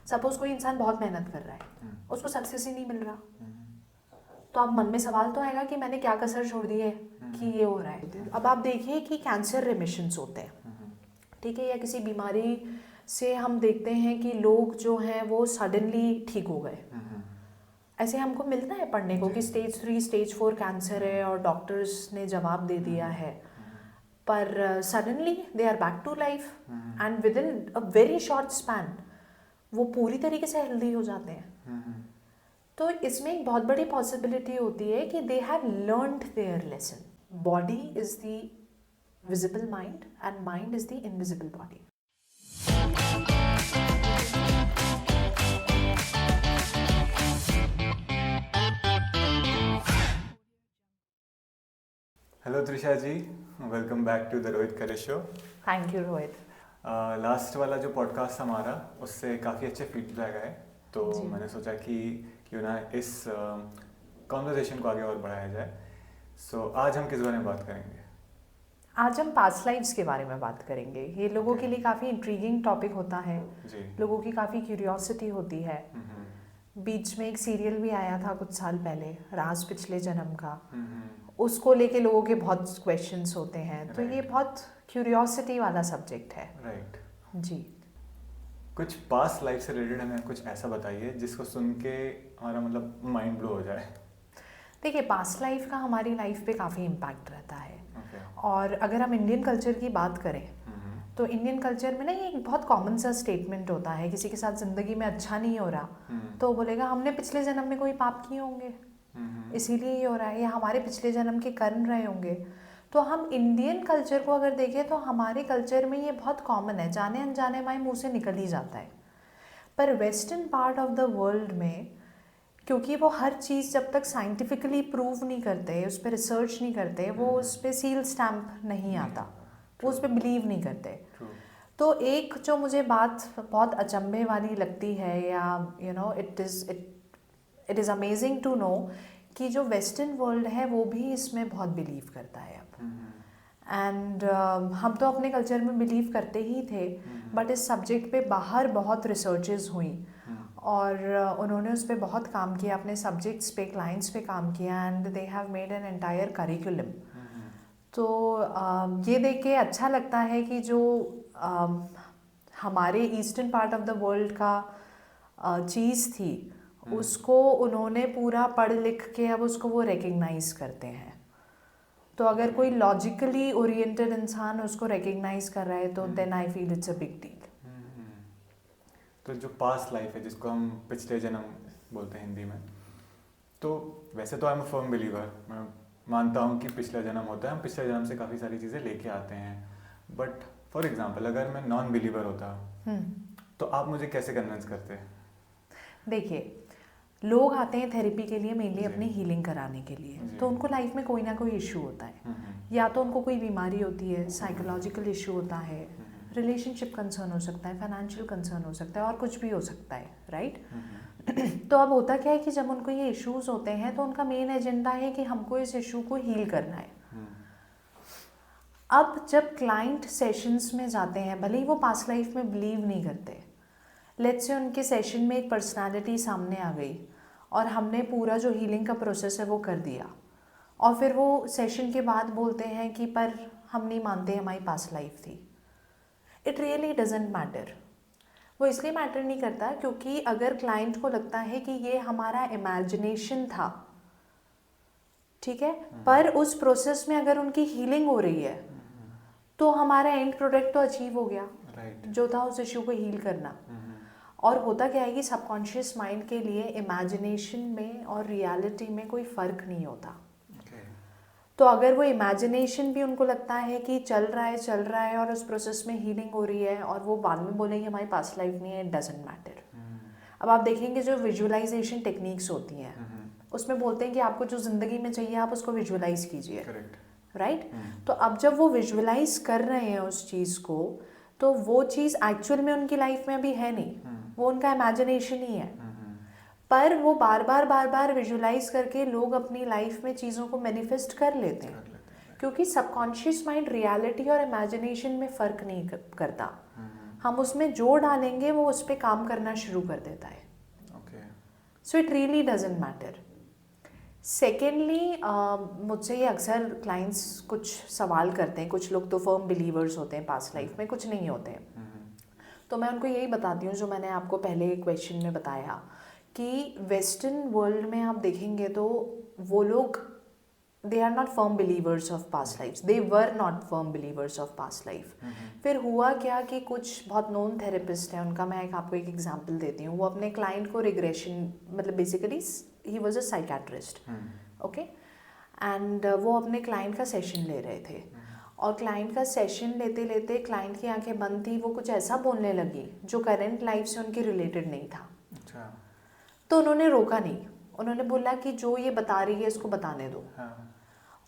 Suppose कोई इंसान बहुत मेहनत कर रहा है, उसको सक्सेस ही नहीं मिल रहा, तो अब मन में सवाल तो आएगा कि मैंने क्या कसर छोड़ दी है कि ये हो रहा है। अब आप देखिए कि कैंसर रिमिशंस होते हैं, ठीक है, या किसी बीमारी से हम देखते हैं कि लोग जो हैं वो सडनली ठीक हो गए। ऐसे हमको मिलता है पढ़ने को कि स्टेज 3 स्टेज 4 कैंसर है और डॉक्टर्स ने जवाब दे दिया है, पर suddenly they are back to life and within a very short span वो पूरी तरीके से हेल्दी हो जाते हैं। तो इसमें एक बहुत बड़ी पॉसिबिलिटी होती है कि they have learned their lesson. Body is the visible mind and mind is the invisible body. Hello Trisha ji, welcome back to the Rohit Khare show. Thank you Rohit. Last वाला जो पॉडकास्ट हमारा उससे काफ़ी अच्छे फीडबैक आए, तो जी। मैंने सोचा कि क्यों ना इस कॉन्वर्जेशन को आगे और बढ़ाया जाए। सो आज हम किस बारे में बात करेंगे? आज हम पास्ट लाइव्स के बारे में बात करेंगे। ये लोगों के लिए काफ़ी इंट्रीगिंग टॉपिक होता है जी। लोगों की काफ़ी क्यूरियोसिटी होती है। बीच में एक सीरियल भी आया था कुछ साल पहले, राज पिछले जन्म का, उसको लेके लोगों के बहुत क्वेश्चंस होते हैं। तो ये बहुत क्यूरियोसिटी वाला सब्जेक्ट है। राइट। जी। कुछ पास्ट लाइफ से रिलेटेड हमें कुछ ऐसा बताइए जिसको सुन के हमारा मतलब माइंड ब्लो हो जाए। देखिए, पास्ट लाइफ का हमारी लाइफ पे काफ़ी इम्पैक्ट रहता है। Okay. और अगर हम इंडियन कल्चर की बात करें तो इंडियन कल्चर में ना ये एक बहुत कॉमन सा स्टेटमेंट होता है, किसी के साथ ज़िंदगी में अच्छा नहीं हो रहा तो बोलेगा हमने पिछले जन्म में कोई पाप किए होंगे इसीलिए ये हो रहा है, या हमारे पिछले जन्म के कर्म रहे होंगे। तो हम इंडियन कल्चर को अगर देखें तो हमारे कल्चर में ये बहुत कॉमन है, जाने अनजाने हमारे मुँह से निकल ही जाता है। पर western part of the world में क्योंकि वो हर चीज़ जब तक साइंटिफिकली प्रूव नहीं करते, उस पर रिसर्च नहीं करते, वो उस पर सील स्टैम्प नहीं आता, वो उस पर बिलीव नहीं करते। तो एक जो मुझे बात बहुत अचंभे वाली लगती है, या you know it is amazing to know कि जो वेस्टर्न वर्ल्ड है वो भी इसमें बहुत बिलीव करता है अब। एंड हम तो अपने कल्चर में बिलीव करते ही थे, बट इस सब्जेक्ट पे बाहर बहुत रिसर्चेस हुई और उन्होंने उस पर बहुत काम किया, अपने सब्जेक्ट्स पे, क्लाइंट्स पे काम किया, and they have made an entire curriculum. तो ये देख के अच्छा लगता है कि जो हमारे eastern part of the world का चीज़ थी उसको उन्होंने पूरा पढ़ लिख के अब उसको वो रिकग्नाइज करते हैं। तो अगर कोई लॉजिकली ओरिएंटेड इंसान उसको रिकग्नाइज कर रहा है तो then I feel it's a big deal. तो जो पास्ट लाइफ है जिसको हम पिछले जन्म बोलते हैं हिंदी में, तो वैसे तो I am a firm believer, मैं मानता हूँ कि पिछला जन्म होता है, हम पिछले जन्म से काफ़ी सारी चीज़ें लेके आते हैं। बट फॉर एग्जांपल अगर मैं नॉन बिलीवर होता तो आप मुझे कैसे कन्विंस करते? देखिए, लोग आते हैं थेरेपी के लिए मेनली अपनी हीलिंग कराने के लिए, तो उनको लाइफ में कोई ना कोई इशू होता है, या तो उनको कोई बीमारी होती है, साइकोलॉजिकल इशू होता है, रिलेशनशिप कंसर्न हो सकता है, फाइनेंशियल कंसर्न हो सकता है, और कुछ भी हो सकता है, राइट? तो अब होता क्या है कि जब उनको ये इश्यूज होते हैं तो उनका मेन एजेंडा है कि हमको इस इशू को हील करना है। अब जब क्लाइंट सेशंस में जाते हैं, भले ही वो पास्ट लाइफ में बिलीव नहीं करते, लेट्स से उनके सेशन में एक पर्सनालिटी सामने आ गई और हमने पूरा जो हीलिंग का प्रोसेस है वो कर दिया, और फिर वो सेशन के बाद बोलते हैं कि पर हम नहीं मानते हमारी पास्ट लाइफ थी। It really doesn't matter. वो इसलिए मैटर नहीं करता क्योंकि अगर क्लाइंट को लगता है कि ये हमारा इमेजिनेशन था, ठीक है, पर उस प्रोसेस में अगर उनकी हीलिंग हो रही है तो हमारा एंड प्रोडक्ट तो अचीव हो गया, जो था उस इश्यू को हील करना। और होता क्या है कि सबकॉन्शियस माइंड के लिए इमेजिनेशन में और रियलिटी में कोई फ़र्क नहीं होता। तो अगर वो इमेजिनेशन भी उनको लगता है कि चल रहा है और उस प्रोसेस में हीलिंग हो रही है, और वो बाद में बोलेंगे हमारी पास्ट लाइफ नहीं है, इट डजेंट मैटर। अब आप देखेंगे जो विजुअलाइजेशन टेक्निक्स होती हैं उसमें बोलते हैं कि आपको जो ज़िंदगी में चाहिए आप उसको विजुअलाइज कीजिए, राइट? तो अब जब वो विजुअलाइज कर रहे हैं उस चीज़ को, तो वो चीज़ एक्चुअल में उनकी लाइफ में अभी है नहीं, वो उनका इमेजिनेशन ही है, पर वो बार बार विजुअलाइज करके लोग अपनी लाइफ में चीज़ों को मैनिफेस्ट कर लेते हैं, क्योंकि सबकॉन्शियस माइंड रियलिटी और इमेजिनेशन में फ़र्क नहीं करता। हम उसमें जो डालेंगे वो उस पर काम करना शुरू कर देता है. Okay. So it really doesn't matter. Secondly मुझसे ये अक्सर क्लाइंट्स कुछ सवाल करते हैं. कुछ लोग तो फर्म बिलीवर्स होते हैं पास्ट लाइफ में, कुछ नहीं होते हैं. तो मैं उनको यही बताती हूँ जो मैंने आपको पहले क्वेश्चन में बताया कि वेस्टर्न वर्ल्ड में आप देखेंगे तो वो लोग they are not firm believers of past life. They were not firm believers of past life. फिर हुआ क्या कि कुछ बहुत नोन थेरेपिस्ट हैं, उनका मैं आपको एक एग्जांपल देती हूँ. वो अपने क्लाइंट को रिग्रेशन, मतलब basically he was a psychiatrist. Okay. And वो अपने क्लाइंट का सेशन ले रहे थे. और क्लाइंट का सेशन लेते लेते क्लाइंट की आंखें बंद थी. वो कुछ ऐसा बोलने लगी जो करंट लाइफ से उनकी रिलेटेड नहीं था. अच्छा. तो उन्होंने रोका नहीं. उन्होंने बोला कि जो ये बता रही है इसको बताने दो. हाँ.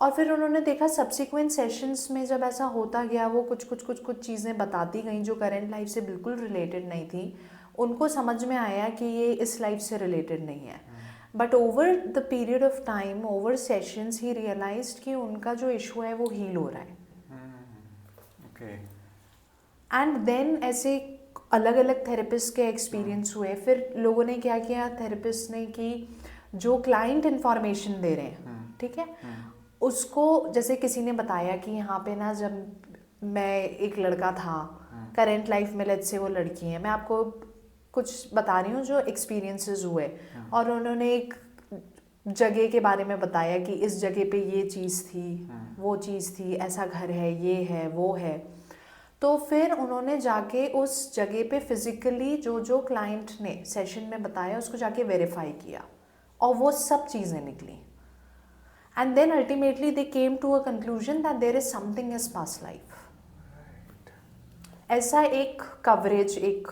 और फिर उन्होंने देखा सब्सिक्वेंट सेशंस में जब ऐसा होता गया, वो कुछ चीज़ें बताती गई जो करंट लाइफ से बिल्कुल रिलेटेड नहीं थी. उनको समझ में आया कि ये इस लाइफ से रिलेटेड नहीं है. But over the period of time, over sessions, he realised कि उनका जो इशू है वो हील हो रहा है. ओके. एंड देन ऐसे अलग अलग थेरेपिस्ट के एक्सपीरियंस हुए. फिर लोगों ने क्या किया, थेरेपिस्ट ने, कि जो क्लाइंट इंफॉर्मेशन दे रहे हैं, ठीक है, उसको, जैसे किसी ने बताया कि यहाँ पे ना जब मैं एक लड़का था करेंट लाइफ में, लेट्स से वो लड़की है, मैं आपको कुछ बता रही हूँ जो एक्सपीरियंसेस हुए. और उन्होंने एक जगह के बारे में बताया कि इस जगह पे ये चीज़ थी, वो चीज़ थी, ऐसा घर है, ये है, वो है. तो फिर उन्होंने जाके उस जगह पे फिजिकली जो जो क्लाइंट ने सेशन में बताया उसको जाके वेरीफाई किया और वो सब चीज़ें निकली. And then ultimately they came to a conclusion that there is something as past life. ऐसा एक कवरेज, एक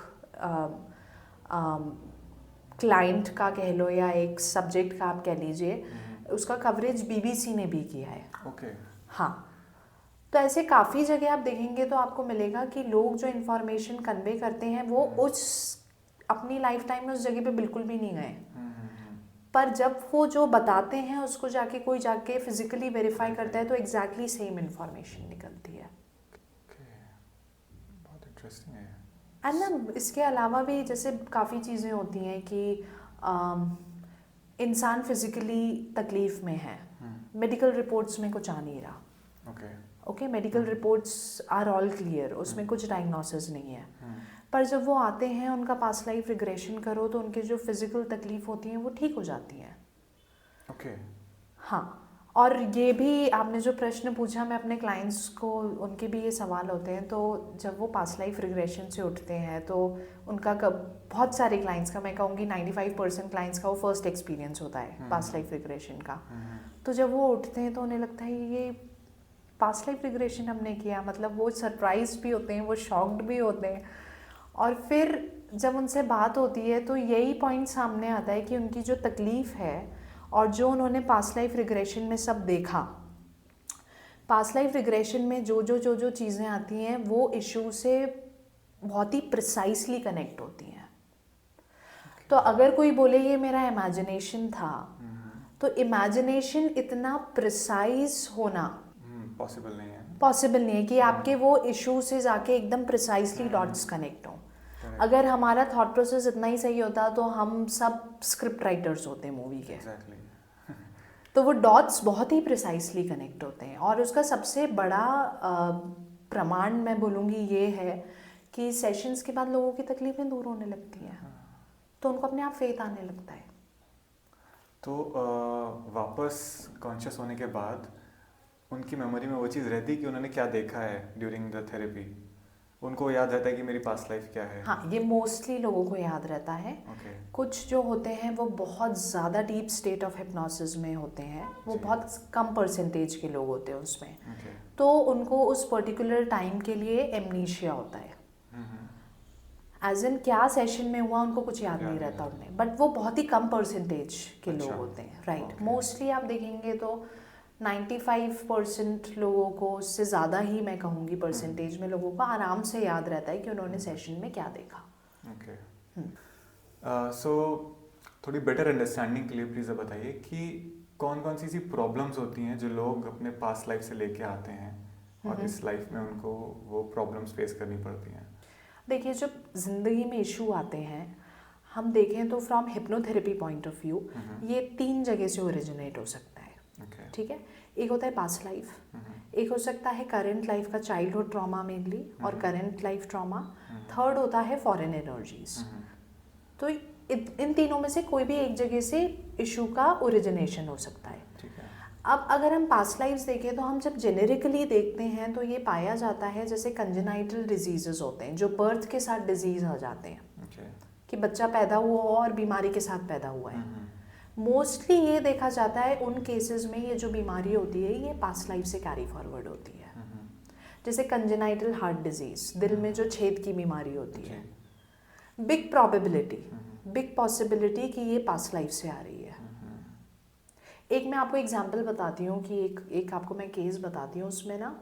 क्लाइंट का कह लो या एक सब्जेक्ट का आप कह लीजिए, उसका कवरेज बीबीसी ने भी किया है. ओके. हाँ. तो ऐसे काफ़ी जगह आप देखेंगे तो आपको मिलेगा कि लोग जो इन्फॉर्मेशन कन्वे करते हैं वो उस अपनी लाइफ टाइम में उस जगह पे बिल्कुल भी नहीं गए. पर जब वो जो बताते हैं उसको जाके कोई जाके फिजिकली वेरीफाई करता है तो एग्जैक्टली सेम इन्फॉर्मेशन निकलती है. बहुत इंटरेस्टिंग है. एंड ना इसके अलावा भी जैसे काफ़ी चीज़ें होती हैं कि इंसान फिजिकली तकलीफ़ में है, मेडिकल रिपोर्ट्स में कुछ आ नहीं रहा. Okay. Medical reports are all clear, उसमें कुछ डायग्नोसिस नहीं है. पर जब वो आते हैं, उनका पास्ट लाइफ रिग्रेशन करो तो उनके जो फिजिकल तकलीफ होती हैं वो ठीक हो जाती हैं. ओके. हाँ. और ये भी आपने जो प्रश्न पूछा, मैं अपने क्लाइंट्स को, उनके भी ये सवाल होते हैं. तो जब वो पास्ट लाइफ रिग्रेशन से उठते हैं तो उनका बहुत सारे क्लाइंट्स का, मैं कहूँगी 95% क्लाइंट्स का वो फर्स्ट एक्सपीरियंस होता है पास्ट लाइफ रिग्रेशन का. तो जब वो उठते हैं तो उन्हें लगता है ये पास्ट लाइफ रिग्रेशन हमने किया. मतलब वो सरप्राइज भी होते हैं, वो शॉक्ड भी होते हैं. और फिर जब उनसे बात होती है तो यही पॉइंट सामने आता है कि उनकी जो तकलीफ़ है और जो उन्होंने पास्ट लाइफ रिग्रेशन में सब देखा, पास्ट लाइफ रिग्रेशन में जो चीज़ें आती हैं वो इशू से बहुत ही प्रिसाइसली कनेक्ट होती हैं. तो अगर कोई बोले ये मेरा इमेजिनेशन था, तो इमेजिनेशन इतना प्रिसाइज होना पॉसिबल नहीं है कि आपके वो इशू से जाके एकदम प्रिसाइसली डॉट्स कनेक्ट हों. अगर हमारा थॉट प्रोसेस इतना ही सही होता तो हम सब स्क्रिप्ट राइटर्स होते मूवी के. तो वो डॉट्स बहुत ही प्रिसाइसली कनेक्ट होते हैं. और उसका सबसे बड़ा प्रमाण मैं बोलूँगी ये है कि सेशंस के बाद लोगों की तकलीफ़ें दूर होने लगती हैं. तो उनको अपने आप फेथ आने लगता है. तो वापस कॉन्शियस होने के बाद उनकी मेमोरी में वो चीज़ रहती है कि उन्होंने क्या देखा है ड्यूरिंग द थेरेपी. उनको याद रहता है कि मेरी पास्ट लाइफ क्या है. हाँ, ये मोस्टली लोगों को याद रहता है. कुछ जो होते हैं वो बहुत ज़्यादा डीप स्टेट ऑफ हिप्नोसिस में होते हैं. वो बहुत कम परसेंटेज के लोग होते हैं उसमें. तो उनको उस पर्टिकुलर टाइम के लिए एमनीशिया होता है. एज इन क्या सेशन में हुआ उनको कुछ याद नहीं रहता उन्हें. बट वो बहुत ही कम परसेंटेज के लोग होते हैं. राइट. मोस्टली आप देखेंगे तो 95% लोगों को, उससे ज़्यादा ही मैं कहूँगी परसेंटेज में, लोगों को आराम से याद रहता है कि उन्होंने सेशन में क्या देखा. सो थोड़ी बेटर अंडरस्टैंडिंग के लिए प्लीज़ बताइए कि कौन कौन सी ऐसी प्रॉब्लम्स होती हैं जो लोग अपने पास्ट लाइफ से लेके आते हैं और इस लाइफ में उनको वो प्रॉब्लम्स फेस करनी पड़ती हैं. देखिए जब ज़िंदगी में इशू आते हैं, हम देखें तो from hypnotherapy point of view ये 3 जगह से ओरिजिनेट हो सकता है। Okay. ठीक है, एक होता है पास्ट लाइफ, एक हो सकता है करंट लाइफ का चाइल्डहुड ट्रॉमा मेनली और करंट लाइफ ट्रॉमा, थर्ड होता है फॉरेन एनर्जीज। तो इन तीनों में से कोई भी एक जगह से इशू का ओरिजिनेशन हो सकता है। ठीक है। अब अगर हम पास्ट लाइफ्स देखें तो हम जब जेनेरिकली देखते हैं तो ये पाया जाता है जैसे कंजेनाइटल डिजीजेस होते हैं जो बर्थ के साथ डिजीज आ जाते हैं। Okay. कि बच्चा पैदा हुआ और बीमारी के साथ पैदा हुआ है। मोस्टली ये देखा जाता है उन केसेस में ये जो बीमारी होती है ये पास्ट लाइफ से कैरी फॉरवर्ड होती है। जैसे कंजेनाइटल हार्ट डिजीज, दिल में जो छेद की बीमारी होती है, बिग प्रोबेबिलिटी, बिग पॉसिबिलिटी कि ये पास्ट लाइफ से आ रही है। एक मैं आपको एग्जांपल बताती हूँ कि एक आपको मैं केस बताती हूँ। उसमें ना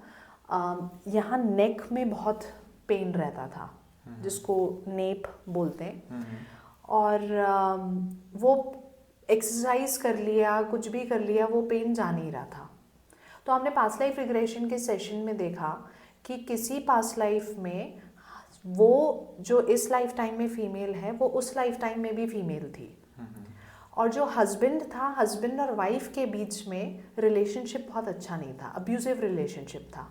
यहाँ नेक में बहुत पेन रहता था जिसको नेप बोलते हैं, और वो एक्सरसाइज कर लिया, कुछ भी कर लिया, वो पेन जा नहीं रहा था। तो हमने पास्ट लाइफ रिग्रेशन के सेशन में देखा कि किसी पास्ट लाइफ में वो जो इस लाइफ टाइम में फीमेल है वो उस लाइफ टाइम में भी फीमेल थी, और जो हस्बैंड था, हस्बैंड और वाइफ के बीच में रिलेशनशिप बहुत अच्छा नहीं था, अब्यूजिव रिलेशनशिप था।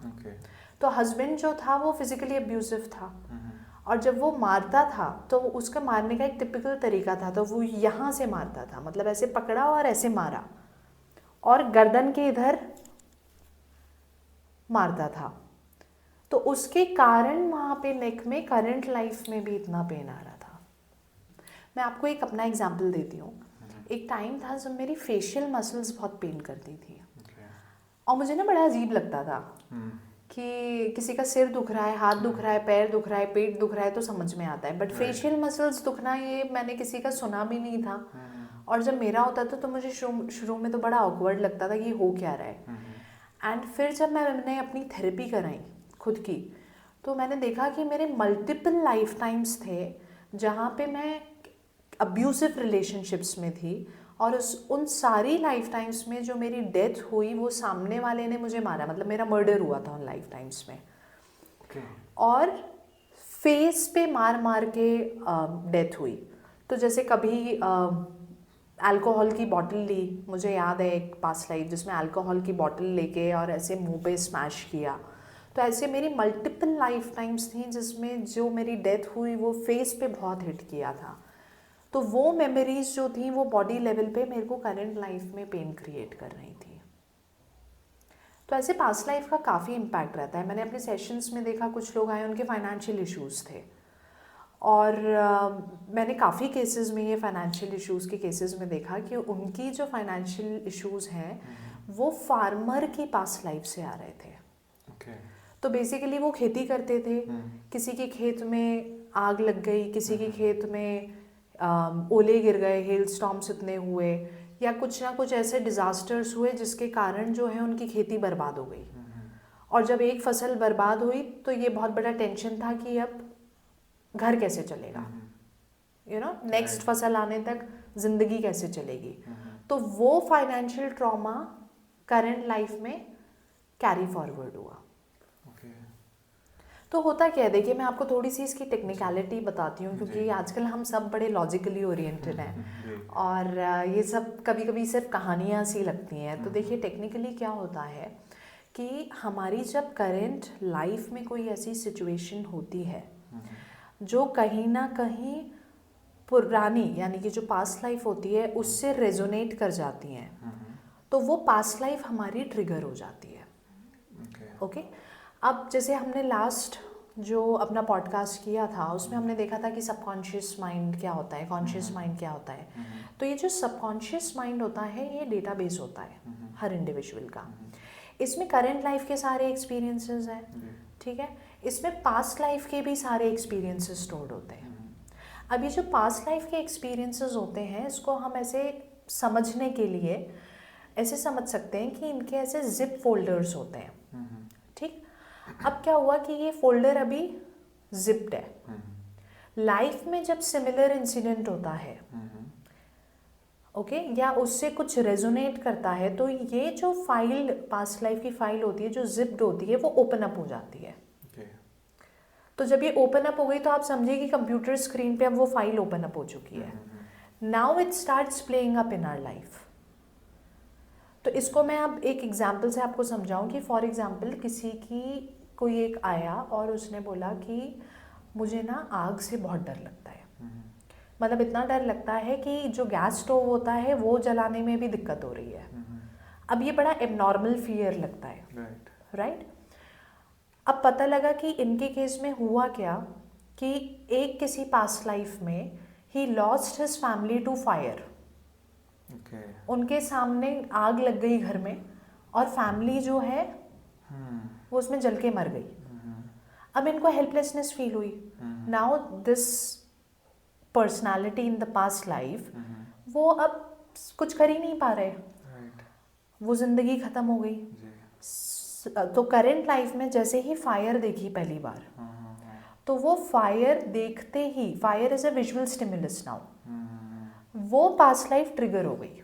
तो हस्बैंड जो था वो फिजिकली अब्यूजिव था, और जब वो मारता था तो उसका मारने का एक टिपिकल तरीका था, तो वो यहाँ से मारता था, मतलब ऐसे पकड़ा और ऐसे मारा और गर्दन के इधर मारता था। तो उसके कारण वहाँ पे नेक में करंट लाइफ में भी इतना पेन आ रहा था। मैं आपको एक अपना एग्जांपल देती हूँ। एक टाइम था जब मेरी फेशियल मसल्स बहुत पेन करती थी, और मुझे ना बड़ा अजीब लगता था कि किसी का सिर दुख रहा है, हाथ दुख रहा है, पैर दुख रहा है, पेट दुख रहा है तो समझ में आता है, बट फेशियल मसल्स दुखना ये मैंने किसी का सुना भी नहीं था। और जब मेरा होता था तो मुझे शुरू में तो बड़ा ऑकवर्ड लगता था कि हो क्या रहा है। एंड फिर जब मैंने अपनी थेरेपी कराई खुद की, तो मैंने देखा कि मेरे मल्टीपल लाइफ टाइम्स थे जहाँ पे मैं अब्यूजिव रिलेशनशिप्स में थी, और उन सारी लाइफ टाइम्स में जो मेरी डेथ हुई वो सामने वाले ने मुझे मारा, मतलब मेरा मर्डर हुआ था उन लाइफ टाइम्स में। और फेस पे मार मार के डेथ हुई। तो जैसे कभी अल्कोहल की बॉटल ली, मुझे याद है एक पास्ट लाइफ जिसमें अल्कोहल की बॉटल लेके और ऐसे मुंह पे स्मैश किया। तो ऐसे मेरी मल्टीपल लाइफ टाइम्स थी जिसमें जो मेरी डेथ हुई वो फेस पे बहुत हिट किया था। तो वो मेमोरीज जो थी वो बॉडी लेवल पे मेरे को करंट लाइफ में पेन क्रिएट कर रही थी। तो ऐसे पास्ट लाइफ का काफ़ी इम्पैक्ट रहता है। मैंने अपने सेशंस में देखा कुछ लोग आए, उनके फाइनेंशियल इश्यूज़ थे, और मैंने काफ़ी केसेस में ये फाइनेंशियल इश्यूज़ के केसेस में देखा कि उनकी जो फाइनेंशियल इश्यूज़ हैं वो फार्मर की पास्ट लाइफ से आ रहे थे। तो बेसिकली वो खेती करते थे, किसी के खेत में आग लग गई, किसी के खेत में ओले गिर गए, हेल स्टॉर्म्स इतने हुए, या कुछ ना कुछ ऐसे डिज़ास्टर्स हुए जिसके कारण जो है उनकी खेती बर्बाद हो गई। और जब एक फसल बर्बाद हुई तो ये बहुत बड़ा टेंशन था कि अब घर कैसे चलेगा, नेक्स्ट फसल आने तक ज़िंदगी कैसे चलेगी। तो वो फाइनेंशियल ट्रॉमा करंट लाइफ में कैरी फॉरवर्ड हुआ। तो होता क्या है, देखिए मैं आपको थोड़ी सी इसकी टेक्निकलिटी बताती हूँ, क्योंकि आजकल हम सब बड़े लॉजिकली ओरिएंटेड हैं और ये सब कभी कभी सिर्फ कहानियाँ सी लगती हैं। तो देखिए टेक्निकली क्या होता है कि हमारी जब करंट लाइफ में कोई ऐसी सिचुएशन होती है जो कहीं ना कहीं पुरानी यानी कि जो पास्ट लाइफ होती है उससे रेजोनेट कर जाती हैं, तो वो पास्ट लाइफ हमारी ट्रिगर हो जाती है। ओके, अब जैसे हमने लास्ट जो अपना पॉडकास्ट किया था उसमें हमने देखा था कि सबकॉन्शियस माइंड क्या होता है, कॉन्शियस माइंड क्या होता है। तो ये जो सबकॉन्शियस माइंड होता है ये डेटाबेस होता है हर इंडिविजुअल का। इसमें करंट लाइफ के सारे एक्सपीरियंसेस हैं, ठीक है, इसमें पास्ट लाइफ के भी सारे एक्सपीरियंसेस स्टोर्ड होते हैं। अब ये जो पास्ट लाइफ के एक्सपीरियंसेस होते हैं इसको हम ऐसे समझने के लिए ऐसे समझ सकते हैं कि इनके ऐसे जिप फोल्डर्स होते हैं, ठीक। अब क्या हुआ कि ये फोल्डर अभी जिप्ड है। लाइफ में जब सिमिलर इंसिडेंट होता है ओके, या उससे कुछ रेजोनेट करता है तो ये जो फाइल पास्ट लाइफ की फाइल होती है जो जिप्ड होती है वो ओपन अप हो जाती है। तो जब ये ओपन अप हो गई तो आप समझिए कि कंप्यूटर स्क्रीन पे अब वो फाइल ओपन अप हो चुकी है. Now it starts playing up in our life. तो इसको मैं अब एक एग्जाम्पल से आपको समझाऊं कि फॉर एग्जाम्पल किसी की कोई एक आया और उसने बोला कि मुझे ना आग से बहुत डर लगता है. मतलब इतना डर लगता है कि जो गैस स्टोव होता है वो जलाने में भी दिक्कत हो रही है. अब ये बड़ा एबनॉर्मल फियर लगता है, राइट? अब पता लगा कि इनके केस में हुआ क्या कि एक किसी पास्ट लाइफ में ही lost his family to fire. उनके सामने आग लग गई घर में और फैमिली जो है वो उसमें जल के मर गई. अब इनको हेल्पलेसनेस फील हुई. Now this personality in the past life वो अब कुछ कर ही नहीं पा रहे. वो जिंदगी खत्म हो गई. तो करेंट लाइफ में जैसे ही फायर देखी पहली बार, तो वो फायर देखते ही, fire is a visual stimulus now, वो पास्ट लाइफ ट्रिगर हो गई.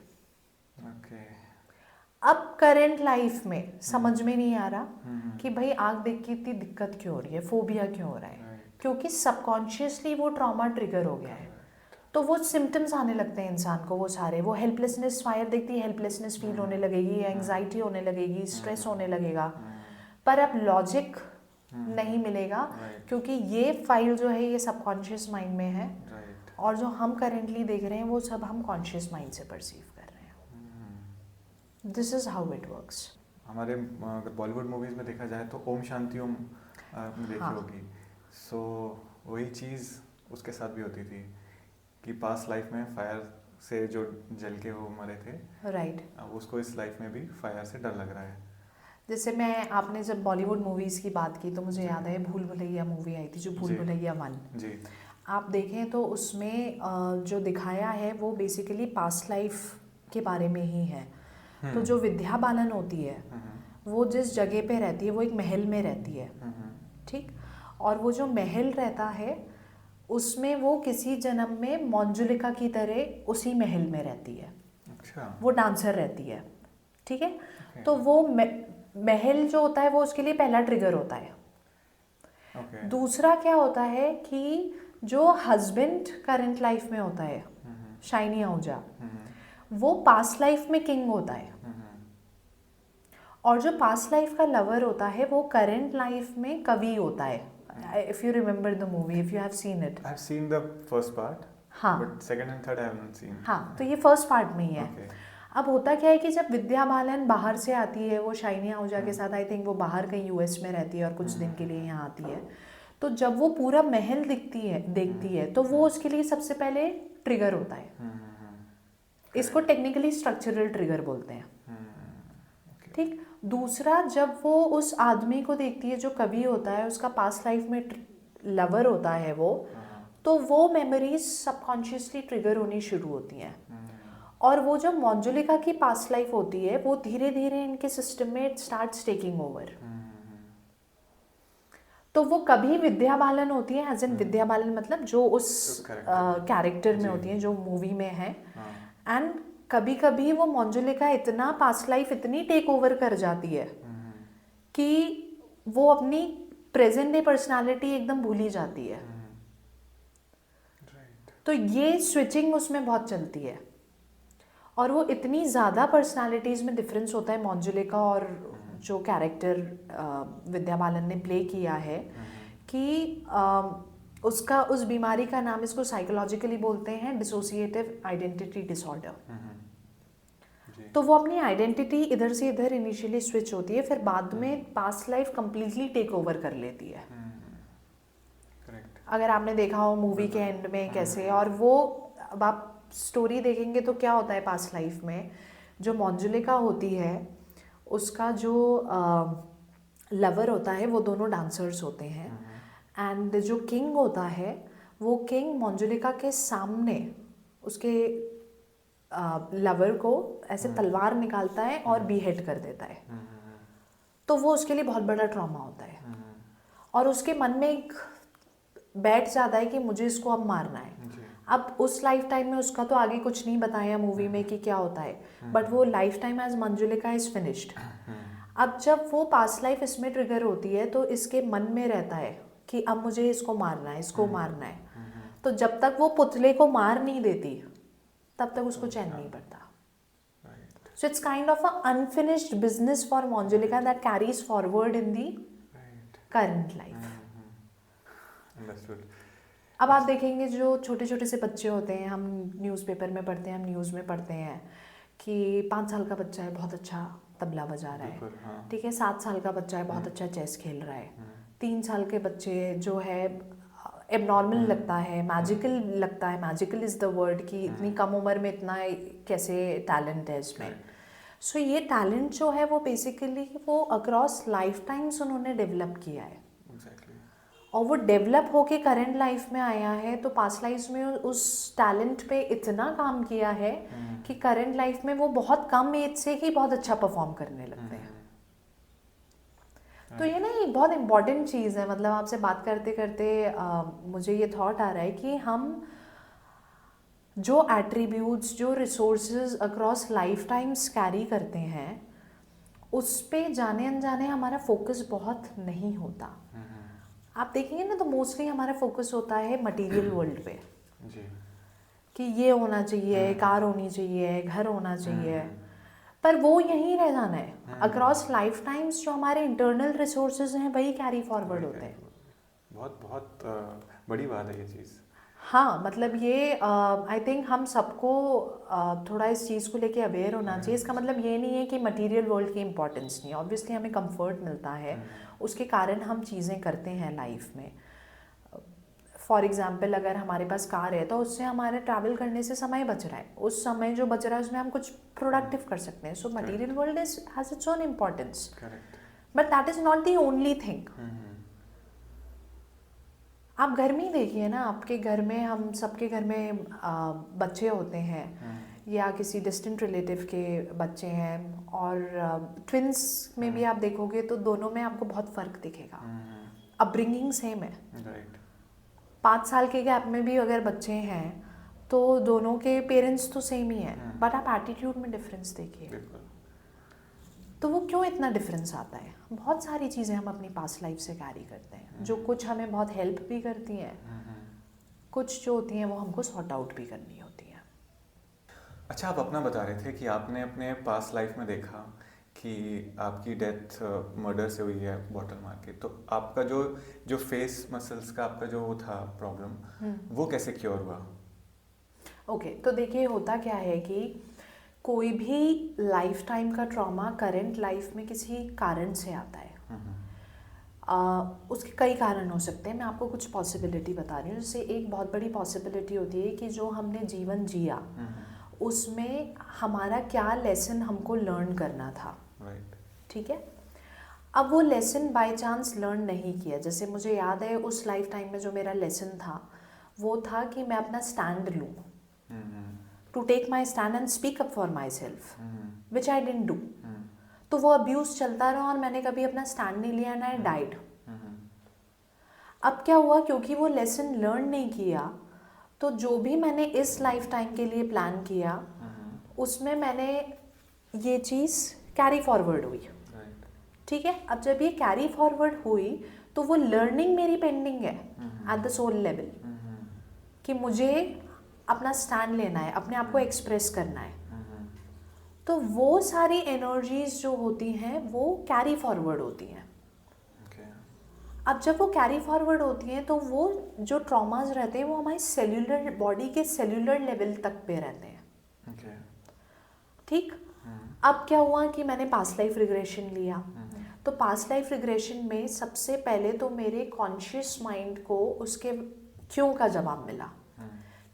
अब करेंट लाइफ में समझ में नहीं आ रहा कि भाई आग देख के इतनी दिक्कत क्यों हो रही है, फोबिया क्यों हो रहा है, क्योंकि सबकॉन्शियसली वो ट्रॉमा ट्रिगर हो गया है. तो वो सिम्टम्स आने लगते हैं इंसान को, वो सारे, वो हेल्पलेसनेस, फायर देखती है हेल्पलेसनेस फील होने लगेगी, एंग्जाइटी होने लगेगी, स्ट्रेस होने लगेगा. पर अब लॉजिक नहीं मिलेगा क्योंकि ये फाइल जो है ये सबकॉन्शियस माइंड में है और जो हम करेंटली देख रहे हैं वो सब हम कॉन्शियस माइंड से परसीव कर रहे हैं. This is how it works. हमारे अगर बॉलीवुड मूवीज में देखा जाए तो ओम शांति ओम आपने देखी होगी. सो वही चीज़ उसके साथ भी होती थी कि पास्ट लाइफ में फायर से जो जल के वो मरे थे, राइट, अब उसको इस लाइफ में भी फायर से डर लग रहा है. जैसे मैं, आपने जब बॉलीवुड मूवीज़ की बात की तो मुझे याद है भूल भुलैया मूवी आई थी, जो भूल भुलैया 1 जी. आप देखें तो उसमें जो दिखाया है वो बेसिकली पास्ट लाइफ के बारे में ही है. तो जो विद्या बालन होती है वो जिस जगह पे रहती है वो एक महल में रहती है, ठीक, और वो जो महल रहता है उसमें वो किसी जन्म में मंजुलिका की तरह उसी महल में रहती है. अच्छा. वो डांसर रहती है, ठीक है. तो वो महल जो होता है वो उसके लिए पहला ट्रिगर होता है. दूसरा क्या होता है कि जो हस्बैंड करंट लाइफ में होता है, शाइनी आहूजा, वो पास्ट लाइफ में किंग होता है. और जो पास्ट लाइफ का लवर होता है वो करंट लाइफ में कवि होता है. If you remember the movie, if you have seen it. I've seen the first part. हाँ. But second and third I haven't seen. हाँ, तो ये फर्स्ट पार्ट में ही है. Okay. अब होता क्या है कि जब विद्या बालन बाहर से आती है, वो शाइनी आहूजा के साथ, आई थिंक वो बाहर कहीं यूएस में रहती है और कुछ दिन के लिए यहाँ आती है, तो जब वो पूरा महल देखती है तो वो उसके लिए सबसे पहले ट्रिगर होता है. इसको टेक्निकली स्ट्रक्चरल ट्रिगर बोलते हैं, ठीक. दूसरा, जब वो उस आदमी को देखती है जो कवि होता है, उसका पास्ट लाइफ में लवर होता है वो, तो वो मेमोरीज सबकॉन्शियसली ट्रिगर होनी शुरू होती हैं. और वो जो मंजुलिका की पास्ट लाइफ होती है वो धीरे धीरे इनके सिस्टम में इट स्टार्ट्स टेकिंग ओवर. तो वो कभी विद्या बालन होती है, एज इन विद्या बालन मतलब जो उस कैरेक्टर में होती है जो मूवी में है, एंड कभी कभी वो मंजुलिका इतना पास्ट लाइफ इतनी टेक ओवर कर जाती है कि वो अपनी प्रेजेंट डे पर्सनालिटी एकदम भूल ही जाती है. तो ये स्विचिंग उसमें बहुत चलती है और वो इतनी ज़्यादा पर्सनालिटीज़ में डिफरेंस होता है मंजुलिका और जो कैरेक्टर विद्या बालन ने प्ले किया है कि उसका, उस बीमारी का नाम, इसको साइकोलॉजिकली बोलते हैं डिसोसिएटिव आइडेंटिटी डिसऑर्डर. तो वो अपनी आइडेंटिटी इधर से इधर इनिशियली स्विच होती है, फिर बाद में past life completely take over कर लेती है. अगर आपने देखा हो मूवी के एंड में कैसे, और वो अब आप स्टोरी देखेंगे तो क्या होता है पास्ट लाइफ में, जो मंजुलिका होती है उसका जो लवर होता है वो दोनों डांसर्स होते हैं, एंड जो किंग होता है वो किंग मंजुलिका के सामने उसके लवर को ऐसे तलवार निकालता है और बीहेड कर देता है. तो वो उसके लिए बहुत बड़ा ट्रॉमा होता है और उसके मन में एक बैठ जाता है कि मुझे इसको अब मारना है. अब उस लाइफ टाइम में उसका तो आगे कुछ नहीं बताया मूवी में कि क्या होता है, बट वो life time as Manjulika is finished. अब जब वो पास्ट लाइफ इसमें ट्रिगर होती है तो इसके मन में रहता है कि अब मुझे इसको मारना है, इसको मारना है। तो जब तक वो पुतले को मार नहीं देती तब तक उसको चैन नहीं पड़ता। So it's kind of an unfinished business for Manjulika that carries forward in the current life. Understood. अब आप देखेंगे जो छोटे छोटे से बच्चे होते हैं, हम न्यूज़पेपर में पढ़ते हैं, हम न्यूज़ में पढ़ते हैं कि 5 साल का बच्चा है, बहुत अच्छा तबला बजा रहा है, हाँ। ठीक है। 7 साल का बच्चा है, बहुत अच्छा चेस खेल रहा है। 3 साल के बच्चे जो है एबनॉर्मल लगता है, मैजिकल लगता है, मैजिकल इज़ द वर्ड, कि इतनी कम उम्र में इतना कैसे टैलेंट है इसमें। सो ये टैलेंट जो है वो बेसिकली वो अक्रॉस लाइफ टाइम्स उन्होंने डेवलप किया है। और वो डेवलप होके करंट लाइफ में आया है, तो पास्ट लाइफ में उस टैलेंट पे इतना काम किया है कि करंट लाइफ में वो बहुत कम एज से ही बहुत अच्छा परफॉर्म करने लगते हैं। तो ये ना एक बहुत इम्पॉर्टेंट चीज़ है। मतलब आपसे बात करते करते मुझे ये थॉट आ रहा है कि हम जो एट्रीब्यूट्स, जो resources across life times carry करते हैं, उस पे जाने अनजाने हमारा फोकस बहुत नहीं होता। आप देखेंगे ना तो मोस्टली हमारा फोकस होता है मटेरियल वर्ल्ड पे जी। कि ये होना चाहिए, कार होनी चाहिए, घर होना चाहिए, पर वो यहीं रह जाना है। अक्रॉस लाइफ टाइम्स जो हमारे इंटरनल रिसोर्सेज हैं वही कैरी फॉरवर्ड होते हैं। बहुत बहुत बड़ी बात है ये चीज़। हाँ, मतलब ये आई थिंक हम सबको थोड़ा इस चीज़ को लेके अवेयर होना चाहिए। इसका मतलब ये नहीं है कि मटेरियल वर्ल्ड की इम्पोर्टेंस नहीं है। ऑब्वियसली हमें कंफर्ट मिलता है, उसके कारण हम चीज़ें करते हैं लाइफ में। फॉर एग्जाम्पल अगर हमारे पास कार है तो उससे हमारे ट्रैवल करने से समय बच रहा है, उस समय जो बच रहा है उसमें हम कुछ प्रोडक्टिव कर सकते हैं। So material world has its own importance, but that is not the only thing. आप घर में ही देखिए ना, आपके घर में, हम सबके घर में बच्चे होते हैं या किसी डिस्टेंट रिलेटिव के बच्चे हैं, और ट्विंस में भी आप देखोगे तो दोनों में आपको बहुत फ़र्क दिखेगा। अपब्रिंगिंग सेम है, 5 साल के गैप में भी अगर बच्चे हैं तो दोनों के पेरेंट्स तो सेम ही हैं, बट आप एटीट्यूड में डिफरेंस देखिए। तो वो क्यों इतना डिफरेंस आता है? बहुत सारी चीज़ें हम अपनी पास्ट लाइफ से कैरी करते हैं, जो कुछ हमें बहुत हेल्प भी करती हैं, कुछ जो होती हैं वो हमको सॉर्ट आउट भी करनी होती हैं। अच्छा, आप अपना बता रहे थे कि आपने अपने पास्ट लाइफ में देखा कि आपकी डेथ मर्डर से हुई है, बॉटल मार के, तो आपका जो फेस मसल्स का आपका जो वो था प्रॉब्लम, वो कैसे क्योर हुआ? ओके, तो देखिए होता क्या है कि कोई भी लाइफ टाइम का ट्रॉमा करंट लाइफ में किसी कारण से आता है। उसके कई कारण हो सकते हैं। मैं आपको कुछ पॉसिबिलिटी बता रही हूँ। जैसे एक बहुत बड़ी पॉसिबिलिटी होती है कि जो हमने जीवन जिया उसमें हमारा क्या लेसन हमको लर्न करना था, ठीक है। अब वो लेसन बाय चांस लर्न नहीं किया। जैसे मुझे याद है उस लाइफ टाइम में जो मेरा लेसन था वो था कि मैं अपना स्टैंड लूँ, to take my stand and speak up for myself, which I didn't do. तो वो अब्यूज़ चलता रहा और मैंने कभी अपना स्टैंड नहीं लिया, एंड आई डाइड। अब क्या हुआ, क्योंकि वो लेसन लर्न नहीं किया, तो जो भी मैंने इस लाइफ टाइम के लिए प्लान किया उसमें मैंने ये चीज़ कैरी फॉरवर्ड हुई, ठीक है। अब जब ये कैरी फॉरवर्ड हुई तो वो लर्निंग मेरी पेंडिंग है एट द सोल लेवल, कि मुझे अपना स्टैंड लेना है, अपने आप को एक्सप्रेस करना है। तो वो सारी एनर्जीज जो होती हैं वो कैरी फॉरवर्ड होती हैं। अब जब वो कैरी फॉरवर्ड होती हैं तो वो जो ट्रॉमाज रहते हैं वो हमारी सेल्यूलर बॉडी के सेल्यूलर लेवल तक पे रहते हैं, ठीक। अब क्या हुआ कि मैंने पास्ट लाइफ रिग्रेशन लिया, तो पास्ट लाइफ रिग्रेशन में सबसे पहले तो मेरे कॉन्शियस माइंड को उसके क्यों का जवाब मिला,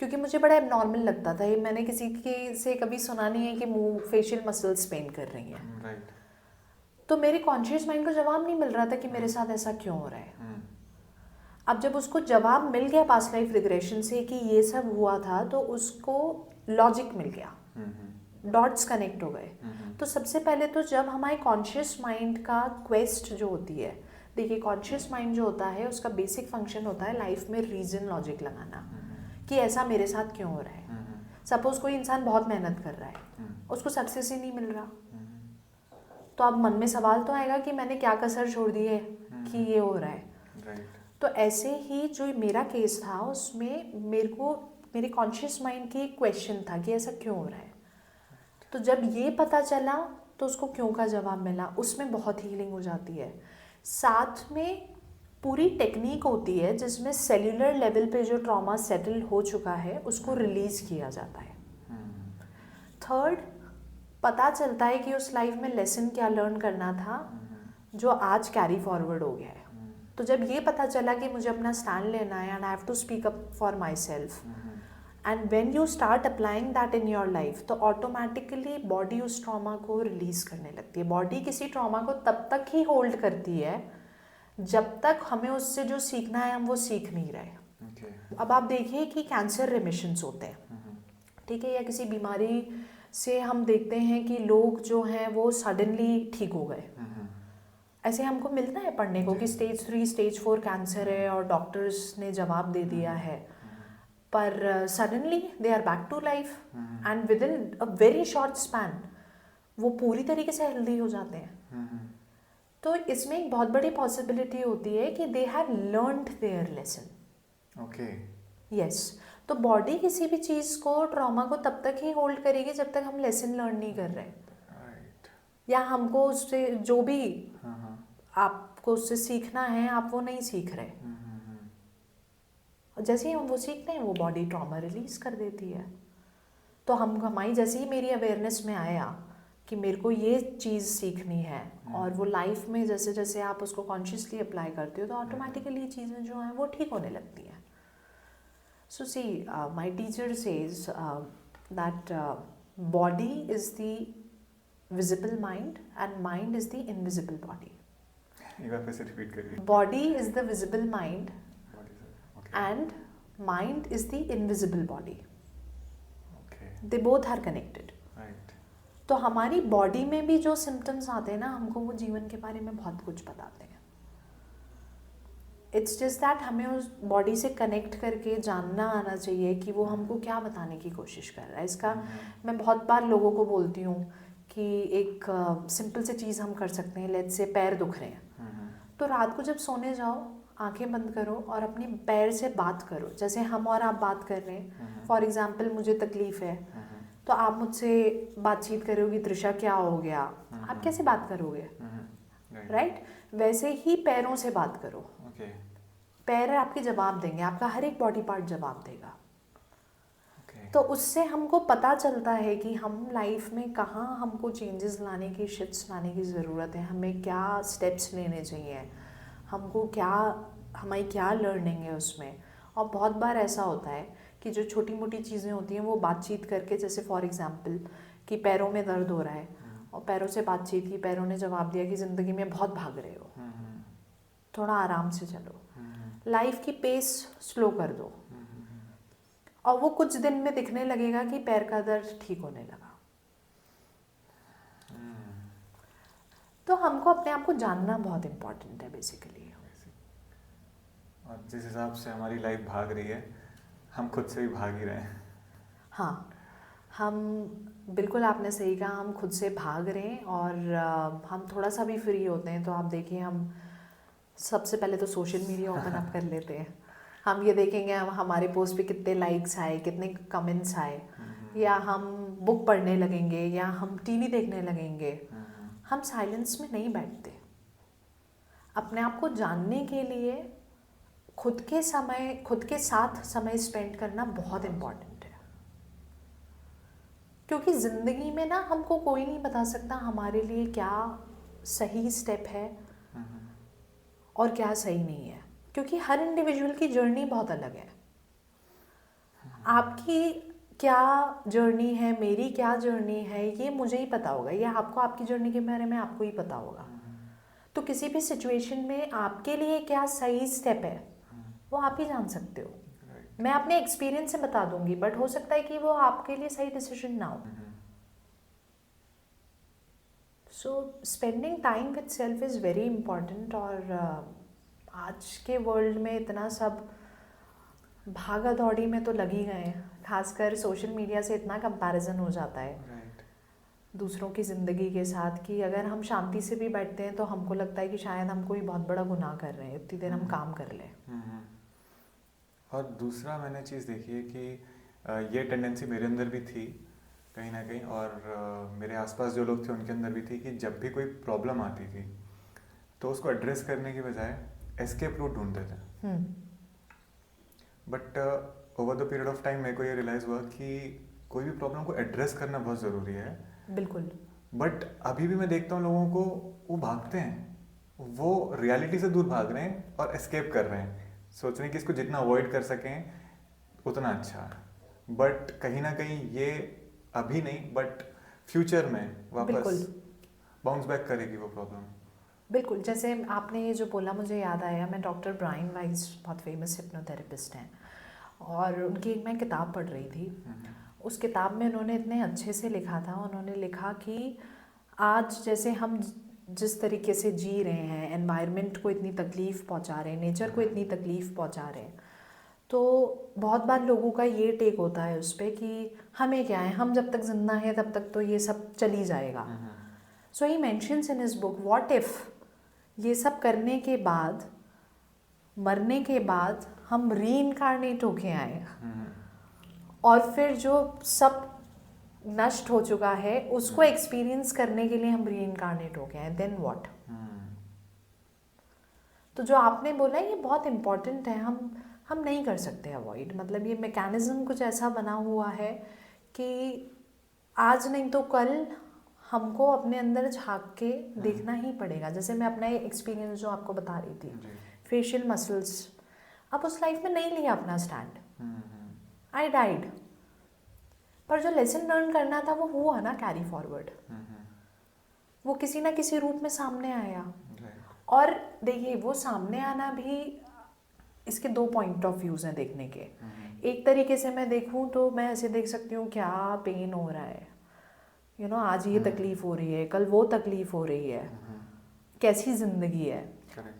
क्योंकि मुझे बड़ा एबनॉर्मल लगता था। ये मैंने किसी के से कभी सुना नहीं है कि मुंह फेशियल मसल्स पेन कर रही हैं, तो मेरे कॉन्शियस माइंड को जवाब नहीं मिल रहा था कि मेरे साथ ऐसा क्यों हो रहा है। अब जब उसको जवाब मिल गया पास्ट लाइफ रिग्रेशन से कि ये सब हुआ था, तो उसको लॉजिक मिल गया, डॉट्स कनेक्ट हो गए। तो सबसे पहले तो जब हमारे कॉन्शियस माइंड का क्वेस्ट जो होती है, देखिए कॉन्शियस माइंड जो होता है उसका बेसिक फंक्शन होता है लाइफ में रीजन लॉजिक लगाना, कि ऐसा मेरे साथ क्यों हो रहा है। सपोज कोई इंसान बहुत मेहनत कर रहा है, उसको सक्सेस ही नहीं मिल रहा, तो अब मन में सवाल तो आएगा कि मैंने क्या कसर छोड़ दी है कि ये हो रहा है। तो ऐसे ही जो मेरा केस था उसमें मेरे कॉन्शियस माइंड की एक क्वेश्चन था कि ऐसा क्यों हो रहा है। तो जब ये पता चला तो उसको क्यों का जवाब मिला, उसमें बहुत हीलिंग हो जाती है। साथ में पूरी टेक्निक होती है जिसमें सेल्यूलर लेवल पे जो ट्रॉमा सेटल हो चुका है उसको रिलीज किया जाता है। थर्ड, पता चलता है कि उस लाइफ में लेसन क्या लर्न करना था जो आज कैरी फॉरवर्ड हो गया है। तो जब ये पता चला कि मुझे अपना स्टैंड लेना है and I have to speak up for myself, and when you start applying that in your life तो ऑटोमेटिकली बॉडी उस ट्रॉमा को रिलीज करने लगती है। बॉडी किसी ट्रॉमा को तब तक ही होल्ड करती है जब तक हमें उससे जो सीखना है हम वो सीख नहीं रहे। अब आप देखिए कि कैंसर रिमिशंस होते हैं, ठीक है, या किसी बीमारी से हम देखते हैं कि लोग जो हैं वो सडनली ठीक हो गए। ऐसे हमको मिलता है पढ़ने को कि स्टेज 3 स्टेज 4 कैंसर है और डॉक्टर्स ने जवाब दे दिया है, पर suddenly they are back to life and within a very short span वो पूरी तरीके से हेल्दी हो जाते हैं। तो इसमें एक बहुत बड़ी पॉसिबिलिटी होती है कि they have learned their lesson. Okay. Yes, तो बॉडी किसी भी चीज़ को, ट्रॉमा को तब तक ही होल्ड करेगी जब तक हम लेसन लर्न नहीं कर रहे, राइट। या हमको उससे जो भी हाँ। आपको उससे सीखना है आप वो नहीं सीख रहे। और जैसे ही हम वो सीखते हैं वो बॉडी ट्रॉमा रिलीज कर देती है। तो हमारी जैसे ही मेरी अवेयरनेस में आया कि मेरे को ये चीज़ सीखनी है और वो लाइफ में जैसे जैसे आप उसको कॉन्शियसली अप्लाई करते हो तो ऑटोमेटिकली ये चीज़ें जो हैं वो ठीक होने लगती हैं। So see my teacher says that body is the visible mind and mind is the invisible body. एक बार फिर से रिपीट करिए। Body is the visible mind and mind is the invisible body. Okay. They both are connected. Right. तो हमारी body में भी जो सिम्टम्स आते हैं ना हमको वो जीवन के बारे में बहुत कुछ बताते हैं। इट्स जस्ट दैट हमें उस बॉडी से कनेक्ट करके जानना आना चाहिए कि वो हमको क्या बताने की कोशिश कर रहा है। इसका मैं बहुत बार लोगों को बोलती हूँ कि एक सिंपल सी चीज़ हम कर सकते हैं। लेट्स से पैर दुख रहे हैं तो रात को जब सोने जाओ आंखें बंद करो और अपने पैर से बात करो, जैसे हम और आप बात कर रहे हैं। फॉर एग्जाम्पल मुझे तकलीफ है तो आप मुझसे बातचीत करोगी, त्रिशा क्या हो गया, आप कैसे बात करोगे, राइट? वैसे ही पैरों से बात करो। पैर आपके जवाब देंगे, आपका हर एक बॉडी पार्ट जवाब देगा। तो उससे हमको पता चलता है कि हम लाइफ में कहाँ हमको चेंजेस लाने की, शिफ्ट्स लाने की ज़रूरत है, हमें क्या स्टेप्स लेने चाहिए, हमको क्या, हमारी क्या लर्निंग है उसमें। और बहुत बार ऐसा होता है कि जो छोटी मोटी चीज़ें होती हैं वो बातचीत करके, जैसे फॉर एग्जांपल कि पैरों में दर्द हो रहा है और पैरों से बातचीत की, पैरों ने जवाब दिया कि ज़िंदगी में बहुत भाग रहे हो, थोड़ा आराम से चलो, लाइफ की पेस स्लो कर दो, और वो कुछ दिन में दिखने लगेगा कि पैर का दर्द ठीक होने लगा। तो हमको अपने आप को जानना बहुत इम्पोर्टेंट है बेसिकली। और जिस हिसाब से हमारी लाइफ भाग रही है हम खुद से भी भाग ही रहे हैं। हाँ, हम बिल्कुल, आपने सही कहा, हम खुद से भाग रहे हैं। और हम थोड़ा सा भी फ्री होते हैं तो आप देखिए, हम सबसे पहले तो सोशल मीडिया ओपन अप कर लेते हैं। हम ये देखेंगे हम हमारे पोस्ट पे कितने लाइक्स आए, कितने कमेंट्स आए, या हम बुक पढ़ने लगेंगे, या हम टीवी देखने लगेंगे। हम साइलेंस में नहीं बैठते। अपने आप को जानने के लिए खुद के साथ समय स्पेंड करना बहुत इम्पॉर्टेंट है। क्योंकि ज़िंदगी में ना हमको कोई नहीं बता सकता हमारे लिए क्या सही स्टेप है और क्या सही नहीं है, क्योंकि हर इंडिविजुअल की जर्नी बहुत अलग है। आपकी क्या जर्नी है, मेरी क्या जर्नी है, ये मुझे ही पता होगा, या आपको आपकी जर्नी के बारे में आपको ही पता होगा। तो किसी भी सिचुएशन में आपके लिए क्या सही स्टेप है वो आप ही जान सकते हो। मैं अपने एक्सपीरियंस से बता दूंगी, बट हो सकता है कि वो आपके लिए सही डिसीजन ना हो। So spending time with self is very important. और आज के वर्ल्ड में इतना सब भागा दौड़ी में तो लग ही गए हैं, खासकर सोशल मीडिया से इतना कंपैरिजन हो जाता है दूसरों की ज़िंदगी के साथ, कि अगर हम शांति से भी बैठते हैं तो हमको लगता है कि शायद हम कोई बहुत बड़ा गुनाह कर रहे हैं, इतनी देर हम काम कर लें। और दूसरा मैंने चीज़ देखी है कि ये टेंडेंसी मेरे अंदर भी थी कहीं ना कहीं, और मेरे आसपास जो लोग थे उनके अंदर भी थी, कि जब भी कोई प्रॉब्लम आती थी तो उसको एड्रेस करने की बजाय एस्केप रूट ढूंढते थे। But over the period of time मेरे को ये रियलाइज़ हुआ कि कोई भी प्रॉब्लम को एड्रेस करना बहुत ज़रूरी है। बिल्कुल। बट अभी भी मैं देखता हूँ लोगों को, वो भागते हैं, वो रियलिटी से दूर भाग रहे हैं और एस्केप कर रहे हैं, सोच रहे हैं कि इसको जितना अवॉइड कर सकें उतना अच्छा है। बट कहीं ना कहीं ये अभी नहीं, बट फ्यूचर में वापस बाउंस बैक करेगी वो प्रॉब्लम। बिल्कुल, जैसे आपने ये जो बोला मुझे याद आया, मैं डॉक्टर ब्रायन वाइस बहुत फेमस हिप्नोथेरेपिस्ट हैं, और उनकी एक मैं किताब पढ़ रही थी। उस किताब में उन्होंने इतने अच्छे से लिखा था, उन्होंने लिखा कि आज जैसे हम जिस तरीके से जी रहे हैं, एनवायरनमेंट को इतनी तकलीफ़ पहुंचा रहे हैं, नेचर को इतनी तकलीफ़ पहुंचा रहे हैं, तो बहुत बार लोगों का ये टेक होता है उस पर कि हमें क्या है, हम जब तक जिंदा हैं तब तक तो ये सब चल ही जाएगा। So he mentions in his book, what if ये सब करने के बाद, मरने के बाद हम रीइंकार्नेट होके आए, और फिर जो सब नष्ट हो चुका है उसको एक्सपीरियंस करने के लिए हम रीइंकार्नेट हो गए हैं, देन व्हाट। तो जो आपने बोला ये बहुत इम्पॉर्टेंट है, हम नहीं कर सकते अवॉइड, मतलब ये मैकेनिज्म कुछ ऐसा बना हुआ है कि आज नहीं तो कल हमको अपने अंदर झांक के देखना ही पड़ेगा। जैसे मैं अपना एक्सपीरियंस जो आपको बता रही थी, फेशियल मसल्स, अब उस लाइफ में नहीं लिया अपना स्टैंड, आई डाइड, पर जो लेसन लर्न करना था वो हुआ ना कैरी फॉरवर्ड, वो किसी ना किसी रूप में सामने आया। और देखिए वो सामने आना भी, इसके दो पॉइंट ऑफ व्यूज़ हैं देखने के। एक तरीके से मैं देखूं तो मैं ऐसे देख सकती हूँ क्या पेन हो रहा है, यू नो, आज ये तकलीफ़ हो रही है, कल वो तकलीफ़ हो रही है, कैसी ज़िंदगी है।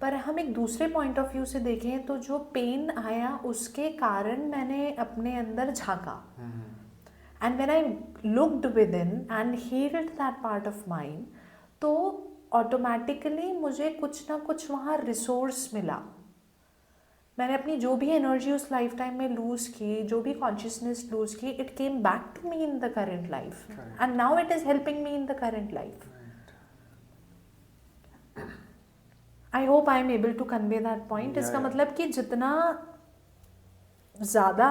पर हम एक दूसरे पॉइंट ऑफ व्यू से देखें तो जो पेन आया उसके कारण मैंने अपने अंदर झांका, and when I looked within and healed that part of mind, तो ऑटोमेटिकली मुझे कुछ ना कुछ वहाँ रिसोर्स मिला। मैंने अपनी जो भी एनर्जी उस लाइफ टाइम में लूज़ की, जो भी कॉन्शियसनेस लूज़ की, it came back to me in the current life, and now it is helping me in the current life. I hope I am able to convey that point. इसका मतलब कि जितना ज़्यादा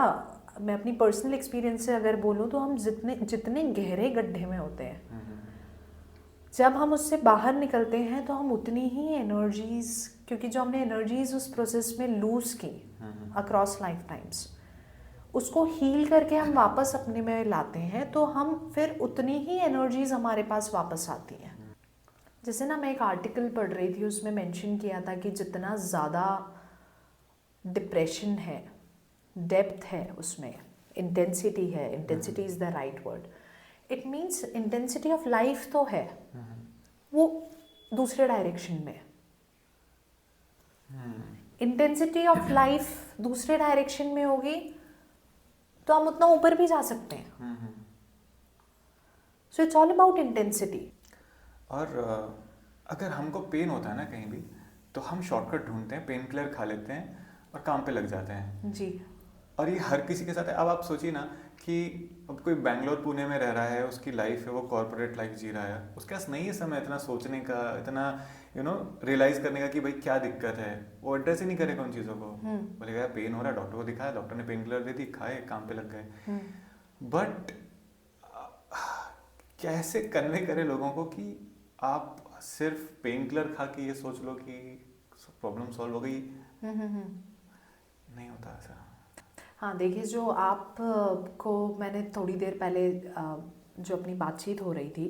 मैं अपनी पर्सनल एक्सपीरियंस से अगर बोलूँ तो हम जितने गहरे गड्ढे में होते हैं, जब हम उससे बाहर निकलते हैं तो हम उतनी ही एनर्जीज, क्योंकि जो हमने एनर्जीज उस प्रोसेस में लूज की अक्रॉस लाइफ टाइम्स, उसको हील करके हम वापस अपने में लाते हैं, तो हम फिर उतनी ही एनर्जीज हमारे पास वापस आती हैं। जैसे ना मैं एक आर्टिकल पढ़ रही थी, उसमें मेंशन किया था कि जितना ज़्यादा डिप्रेशन है, डेप्थ है उसमें, इंटेंसिटी है, intensity is the right word, it means intensity of life तो है, वो दूसरे डायरेक्शन में, इंटेंसिटी ऑफ लाइफ दूसरे डायरेक्शन में होगी तो हम उतना ऊपर भी जा सकते हैं। So it's all about intensity. और अगर हमको पेन होता है ना कहीं भी, तो हम शॉर्टकट ढूंढते हैं, पेन किलर खा लेते हैं और काम पे लग जाते हैं जी। और ये हर किसी के साथ है। अब आप सोचिए ना कि अब कोई बेंगलोर पुणे में रह रहा है, उसकी लाइफ है, वो कॉर्पोरेट लाइफ जी रहा है, उसके पास नहीं है समय इतना सोचने का, इतना रियलाइज करने का कि भाई क्या दिक्कत है। वो एड्रेस ही नहीं करेगा उन चीज़ों को, बोलेगा पेन हो रहा है, डॉक्टर को दिखाया, डॉक्टर ने पेन किलर दे दी, खाए, काम पे लग गए। बट कैसे कन्वे करें लोगों को कि आप सिर्फ पेन किलर खा के ये सोच लो कि प्रॉब्लम सॉल्व हो गई, नहीं होता ऐसा। हाँ देखिए, जो आप को मैंने थोड़ी देर पहले जो अपनी बातचीत हो रही थी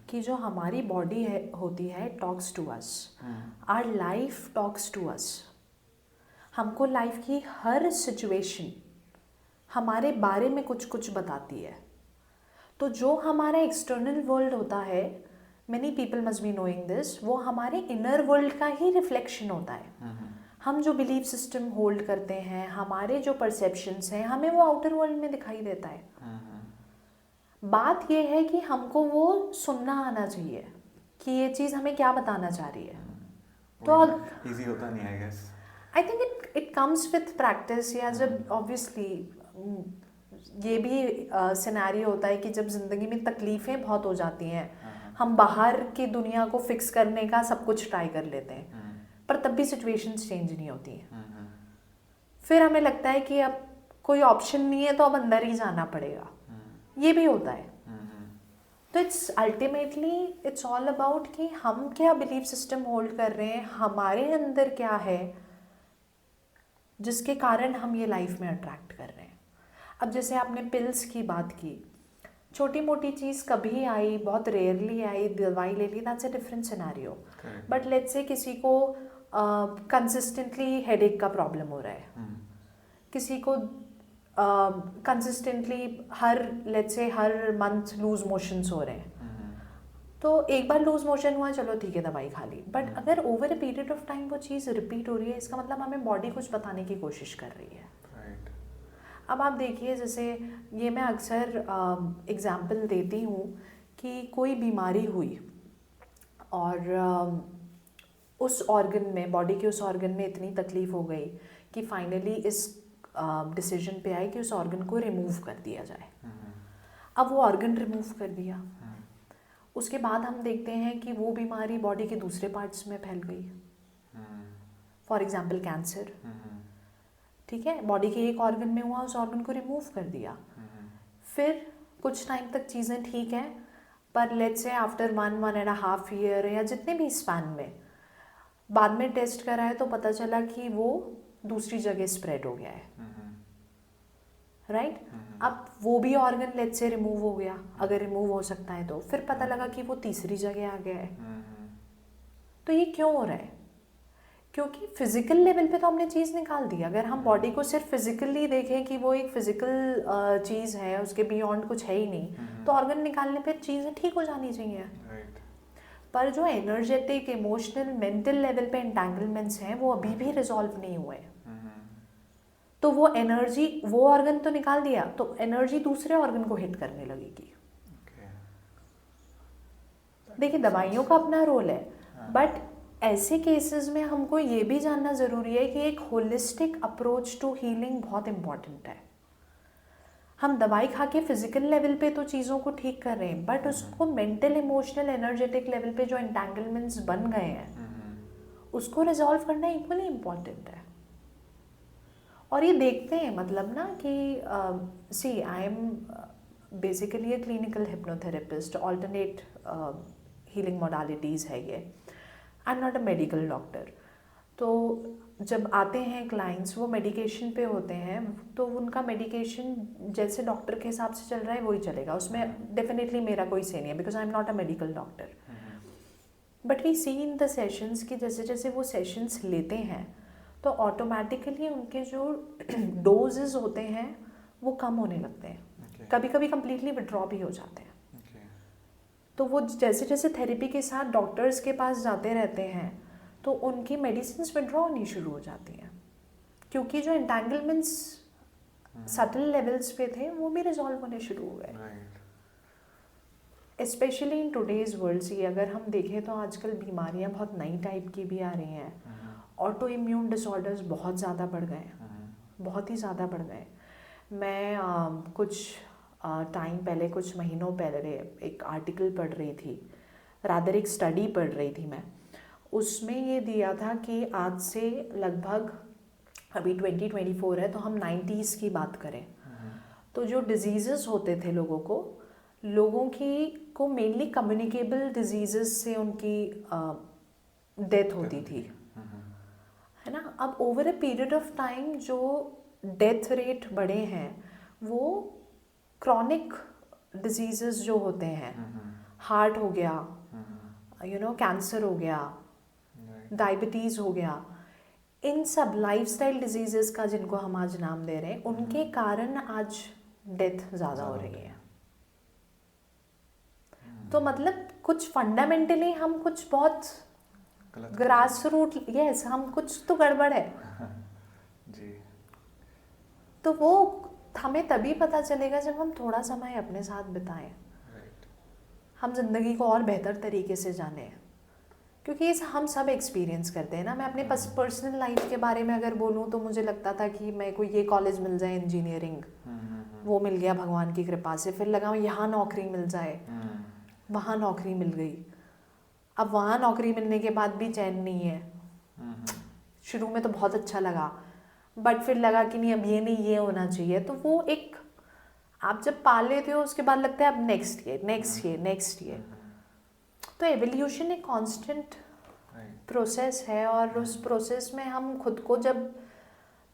कि जो हमारी बॉडी है होती है talks to us, our life talks to us. हमको लाइफ की हर सिचुएशन हमारे बारे में कुछ कुछ बताती है। तो जो हमारा एक्सटर्नल वर्ल्ड होता है, many people must be knowing this, वो हमारे इनर वर्ल्ड का ही रिफ्लेक्शन होता है। हम जो बिलीफ सिस्टम होल्ड करते हैं, हमारे जो परसेप्शंस हैं, हमें वो आउटर वर्ल्ड में दिखाई देता है। बात ये है कि हमको वो सुनना आना चाहिए कि ये चीज़ हमें क्या बताना चाह रही है। तो इजी होता नहीं I guess. I think it comes with practice, या जब ऑब्वियसली ये भी सिनेरियो होता है कि जब ज़िंदगी में तकलीफ़ें बहुत हो जाती हैं, हम बाहर की दुनिया को फिक्स करने का सब कुछ ट्राई कर लेते हैं, पर तब भी सिचुएशंस चेंज नहीं होती हैं। फिर हमें लगता है कि अब कोई ऑप्शन नहीं है तो अब अंदर ही जाना पड़ेगा, ये भी होता है। तो it's ultimately it's all about कि हम क्या बिलीफ सिस्टम होल्ड कर रहे हैं, हमारे अंदर क्या है जिसके कारण हम ये लाइफ में अट्रैक्ट कर रहे हैं। अब जैसे आपने पिल्स की बात की, छोटी मोटी चीज़ कभी आई, बहुत रेयरली आई, दवाई ले ली, that's a different scenario. But let's say किसी को कंसिस्टेंटली हेडेक का प्रॉब्लम हो रहा है, किसी को कंसिस्टेंटली हर मंथ लूज मोशंस हो रहे हैं, तो एक बार लूज मोशन हुआ, चलो ठीक है दवाई खा ली। बट अगर over a period of time वो चीज़ रिपीट हो रही है, इसका मतलब हमें बॉडी कुछ बताने की कोशिश कर रही है। अब आप देखिए, जैसे ये मैं अक्सर एग्जाम्पल देती हूँ कि कोई बीमारी हुई और उस ऑर्गन में, बॉडी के उस ऑर्गन में इतनी तकलीफ हो गई कि फाइनली इस डिसीजन पे आए कि उस ऑर्गन को रिमूव कर दिया जाए। अब वो ऑर्गन रिमूव कर दिया, उसके बाद हम देखते हैं कि वो बीमारी बॉडी के दूसरे पार्ट्स में फैल गई। फॉर एग्जाम्पल कैंसर, ठीक है, बॉडी के एक ऑर्गन में हुआ, उस ऑर्गन को रिमूव कर दिया, फिर कुछ टाइम तक चीज़ें ठीक हैं, पर लेट्स से आफ्टर 1.5 ईयर या जितने भी स्पैन में बाद में टेस्ट कराए तो पता चला कि वो दूसरी जगह स्प्रेड हो गया है, राइट? अब वो भी ऑर्गन लेट्स से रिमूव हो गया, अगर रिमूव हो सकता है तो फिर पता लगा कि वो तीसरी जगह आ गया है। तो ये क्यों हो रहा है? क्योंकि फिजिकल लेवल पे तो हमने चीज़ निकाल दी। अगर हम बॉडी को सिर्फ फिजिकली देखें कि वो एक फिजिकल चीज़ है, उसके बियॉन्ड कुछ है ही नहीं, तो ऑर्गन निकालने पे चीज़ें ठीक हो जानी चाहिए। पर जो एनर्जेटिक, इमोशनल, मेंटल लेवल पे एंटेंगलमेंट्स हैं वो अभी भी रिजॉल्व नहीं हुए। तो वो एनर्जी, वो ऑर्गन तो निकाल दिया तो एनर्जी दूसरे ऑर्गन को हिट करने लगेगी। देखिए, दवाइयों का अपना रोल है, बट ऐसे केसेस में हमको ये भी जानना ज़रूरी है कि एक होलिस्टिक अप्रोच टू हीलिंग बहुत इम्पॉर्टेंट है। हम दवाई खा के फिजिकल लेवल पे तो चीज़ों को ठीक कर रहे हैं, बट उसको मेंटल, इमोशनल, एनर्जेटिक लेवल पे जो एंटेंगलमेंट्स बन गए हैं उसको रिजॉल्व करना इक्वली इम्पॉर्टेंट है। और ये देखते हैं, मतलब ना कि see I am basically a clinical hypnotherapist, alternate healing modalities है ये। I am not a medical doctor. तो जब आते हैं क्लाइंट्स, वो मेडिकेशन पे होते हैं, तो उनका मेडिकेशन जैसे डॉक्टर के हिसाब से चल रहा है वही चलेगा, उसमें डेफिनेटली मेरा कोई से नहीं है, because I am not a medical doctor. But we see in the sessions कि जैसे जैसे वो सेशंस लेते हैं तो ऑटोमेटिकली उनके जो डोजेस होते हैं वो कम होने लगते हैं, कभी कभी कम्प्लीटली विड्रॉ भी हो जाते हैं। तो वो जैसे जैसे थेरेपी के साथ डॉक्टर्स के पास जाते रहते हैं तो उनकी मेडिसिन विड्रॉ होनी शुरू हो जाती हैं, क्योंकि जो एंटेंगलमेंट्स सटल लेवल्स पे थे वो भी रिजॉल्व होने शुरू हो गए। स्पेशली इन टुडेज वर्ल्ड सी अगर हम देखें तो आजकल बीमारियां बहुत नई टाइप की भी आ रही हैं। ऑटो इम्यून डिसऑर्डर्स बहुत ज़्यादा बढ़ गए, बहुत ही ज़्यादा बढ़ गए। मैं कुछ टाइम पहले, कुछ महीनों पहले एक आर्टिकल पढ़ रही थी, रादर एक स्टडी पढ़ रही थी मैं। उसमें ये दिया था कि आज से लगभग, अभी 2024 है तो हम 90s की बात करें तो जो डिजीज़ेस होते थे लोगों को मेनली कम्युनिकेबल डिजीज़ेस से उनकी डेथ होती थी, है ना। अब over a period of time जो डेथ रेट बढ़े हैं वो क्रॉनिक डिजीज़ेस जो होते हैं, हार्ट हो गया, कैंसर हो गया, डायबिटीज़ हो गया, इन सब लाइफस्टाइल डिजीज़ेस का जिनको हम आज नाम दे रहे हैं, उनके कारण आज डेथ ज़्यादा हो रही है। तो मतलब कुछ फंडामेंटली हम कुछ बहुत ग्रास रूट, यस, हम कुछ तो गड़बड़ है। जी। तो वो हमें तभी पता चलेगा जब हम थोड़ा समय अपने साथ बिताएं, राइट। हम जिंदगी को और बेहतर तरीके से जानें, क्योंकि ये हम सब एक्सपीरियंस करते हैं ना। मैं अपने पर्सनल लाइफ के बारे में अगर बोलूँ तो मुझे लगता था कि मेरे को ये कॉलेज मिल जाए इंजीनियरिंग, वो मिल गया भगवान की कृपा से। फिर लगा यहाँ नौकरी मिल जाए, वहाँ नौकरी मिल गई। अब वहाँ नौकरी मिलने के बाद भी चैन नहीं है। शुरू में तो बहुत अच्छा लगा, बट फिर लगा कि नहीं अब ये नहीं, ये होना चाहिए। तो वो एक, आप जब पा लेते हो उसके बाद लगता है अब next year, next year, next year. तो एवोल्यूशन एक कांस्टेंट प्रोसेस है, और उस प्रोसेस में हम खुद को जब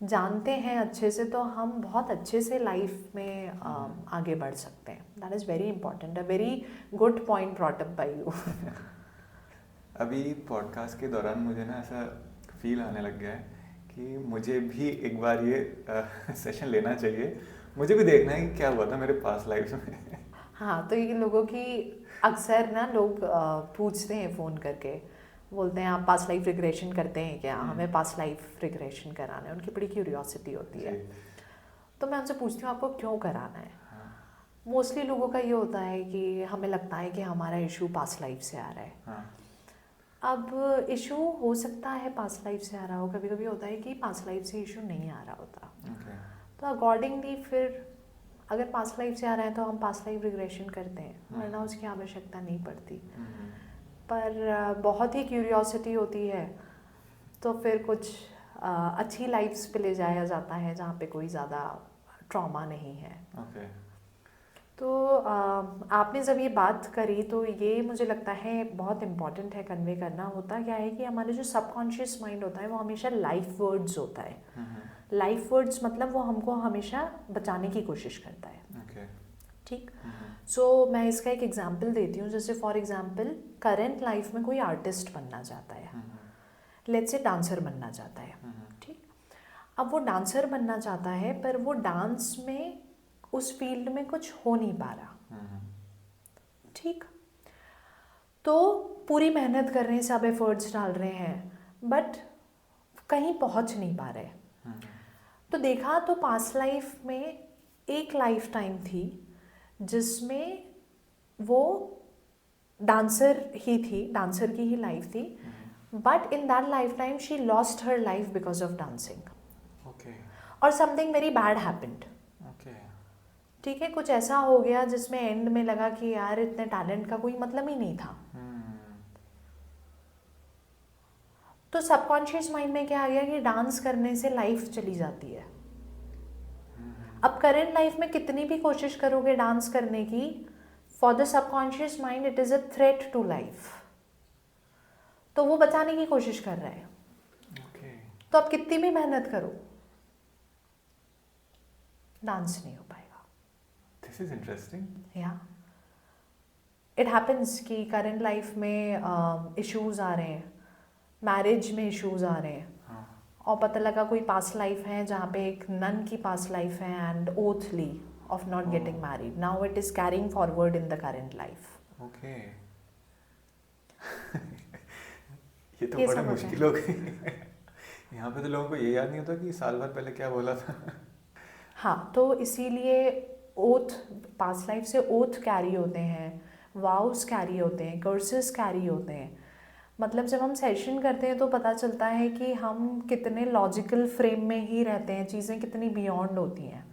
जानते हैं अच्छे से तो हम बहुत अच्छे से लाइफ में आगे बढ़ सकते हैं। That is very important, a very good point brought up by you. अभी पॉडकास्ट के दौरान मुझे ना ऐसा फील आने लग गया है कि मुझे भी एक बार ये सेशन लेना चाहिए, मुझे भी देखना है कि क्या हुआ था मेरे पास्ट लाइफ में। हाँ, तो ये लोगों की अक्सर ना लोग पूछते हैं फ़ोन करके, बोलते हैं आप पास्ट लाइफ रिग्रेशन करते हैं क्या, हमें पास्ट लाइफ रिग्रेशन कराना है। उनकी बड़ी क्यूरियोसिटी होती है। तो मैं उनसे पूछती हूँ आपको क्यों कराना है। मोस्टली लोगों का ये होता है कि हमें लगता है कि हमारा इशू पास्ट लाइफ से आ रहा है। अब इशू हो सकता है पास्ट लाइफ से आ रहा हो, कभी कभी होता है कि पास्ट लाइफ से इशू नहीं आ रहा होता। तो अकॉर्डिंगली फिर अगर पास्ट लाइफ से आ रहा है तो हम पास्ट लाइफ रिग्रेशन करते हैं, वरना उसकी आवश्यकता नहीं पड़ती। पर बहुत ही क्यूरियोसिटी होती है तो फिर कुछ अच्छी लाइफ्स पे ले जाया जाता है जहाँ पे कोई ज़्यादा ट्रॉमा नहीं है। तो आपने जब ये बात करी तो ये मुझे लगता है बहुत इम्पॉर्टेंट है कन्वे करना। होता क्या है कि हमारे जो सबकॉन्शियस माइंड होता है वो हमेशा लाइफ वर्ड्स होता है। लाइफ वर्ड्स मतलब वो हमको हमेशा बचाने की कोशिश करता है। ठीक। सो मैं इसका एक एग्जांपल देती हूँ। जैसे फॉर एग्जांपल करंट लाइफ में कोई आर्टिस्ट बनना चाहता है, लेट्स से डांसर बनना चाहता है। ठीक। अब वो डांसर बनना चाहता है पर वो डांस में उस फील्ड में कुछ हो नहीं पा रहा। ठीक। तो पूरी मेहनत कर रहे हैं, सब एफर्ट्स डाल रहे हैं, बट कहीं पहुंच नहीं पा रहे। तो देखा तो पास्ट लाइफ में एक लाइफ टाइम थी जिसमें वो डांसर ही थी, डांसर की ही लाइफ थी, but in that life time she lost her life because of dancing, और समथिंग वेरी बैड हैपेंड। ठीक है, कुछ ऐसा हो गया जिसमें एंड में लगा कि यार इतने टैलेंट का कोई मतलब ही नहीं था। तो सबकॉन्शियस माइंड में क्या आ गया कि डांस करने से लाइफ चली जाती है। अब करंट लाइफ में कितनी भी कोशिश करोगे डांस करने की, for the subconscious mind it is a threat to life, तो वो बचाने की कोशिश कर रहा है। तो आप कितनी भी मेहनत करो, डांस नहीं हो पाएगा। This is interesting. या इट हैपेंस कि करंट लाइफ में इश्यूज आ रहे हैं, मैरिज में इश्यूज आ रहे हैं, और पता लगा कोई पास्ट लाइफ है जहाँ पे एक नन की पास्ट लाइफ है एंड ओथ ली of not getting married, now it is carrying forward in the current life. Okay. ये तो बड़ा मुश्किल हो गई। यहाँ पे तो लोगों को ये याद नहीं होता कि साल भर पहले क्या बोला था। हाँ, तो इसीलिए ओथ, पास्ट लाइफ से ओथ कैरी होते हैं, वाउस कैरी होते हैं, कर्सेस कैरी होते हैं। मतलब जब हम सेशन करते हैं तो पता चलता है कि हम कितने लॉजिकल फ्रेम में ही रहते हैं, चीज़ें कितनी बियॉन्ड होती हैं,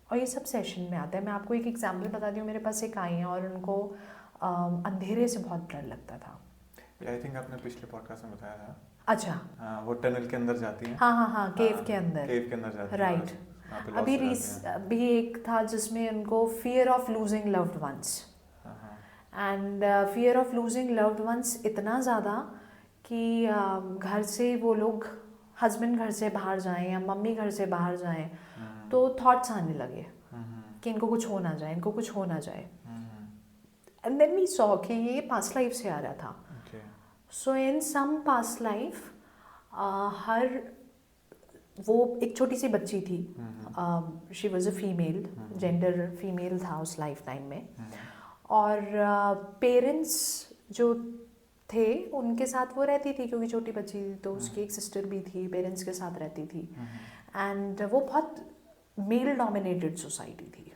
और ये सब सेशन में आता है। मैं आपको एक एग्जांपल बताती हूँ। मेरे पास एक आई हैं और उनको अंधेरे से बहुत डर लगता था। आई थिंक आपने पिछले पॉडकास्ट में बताया था। अच्छा। हाँ, वो टनल के अंदर जाती हैं। हाँ, केव के अंदर। केव के अंदर जाती हैं। राइट। अभी एक था जिसमें उनको fear of losing loved ones, and fear of losing loved ones इतना ज़्यादा कि घर से वो लोग, हस्बैंड घर से बाहर जाएं या मम्मी घर से बाहर जाएं तो थॉट्स आने लगे कि इनको कुछ हो ना जाए, इनको कुछ हो ना जाए। एंड देन वी सॉ कि ये पास्ट लाइफ से आ रहा था। सो इन सम पास्ट लाइफ हर, वो एक छोटी सी बच्ची थी, she was a female, gender female था उस लाइफ टाइम में, और पेरेंट्स जो थे उनके साथ वो रहती थी क्योंकि छोटी बच्ची थी, तो उसकी एक सिस्टर भी थी, पेरेंट्स के साथ रहती थी। एंड वो बहुत मेल डोमिनेटेड सोसाइटी थी,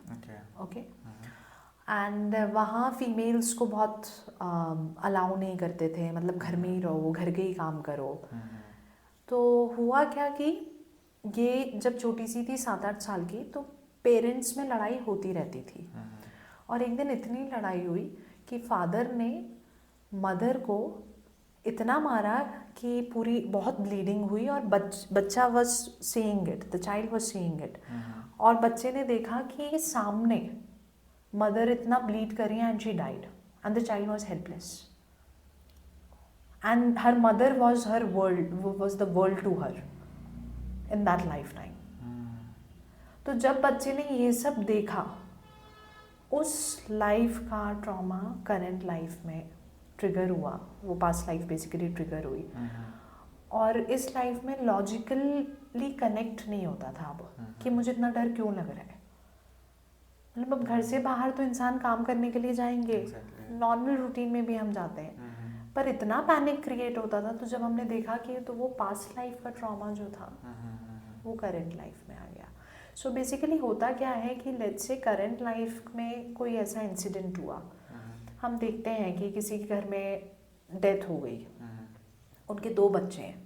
ओके, एंड वहाँ फीमेल्स को बहुत अलाउ नहीं करते थे, मतलब घर में ही रहो, घर के ही काम करो। तो हुआ क्या कि ये जब छोटी सी थी 7-8 साल की, तो पेरेंट्स में लड़ाई होती रहती थी। और एक दिन इतनी लड़ाई हुई कि फादर ने मदर को इतना मारा कि पूरी बहुत ब्लीडिंग हुई, और बच्चा was seeing it, the child was seeing it, और बच्चे ने देखा कि सामने मदर इतना ब्लीड कर रही है, and she died, and the child was helpless, and her mother was her world, was the world to her in that life time. तो जब बच्चे ने ये सब देखा, उस लाइफ का ट्रॉमा करंट लाइफ में ट्रिगर हुआ, वो पास्ट लाइफ बेसिकली ट्रिगर हुई, और इस लाइफ में लॉजिकली कनेक्ट नहीं होता था अब कि मुझे इतना डर क्यों लग रहा है। मतलब अब घर से बाहर तो इंसान काम करने के लिए जाएंगे, नॉर्मल रूटीन में भी हम जाते हैं, पर इतना पैनिक क्रिएट होता था। तो जब हमने देखा कि तो वो पास्ट लाइफ का ट्रॉमा जो था वो करंट लाइफ में आ गया। सो बेसिकली होता क्या है कि लेट्स से करंट लाइफ में कोई ऐसा इंसिडेंट हुआ, हम देखते हैं कि किसी के घर में डेथ हो गई, उनके 2 बच्चे हैं,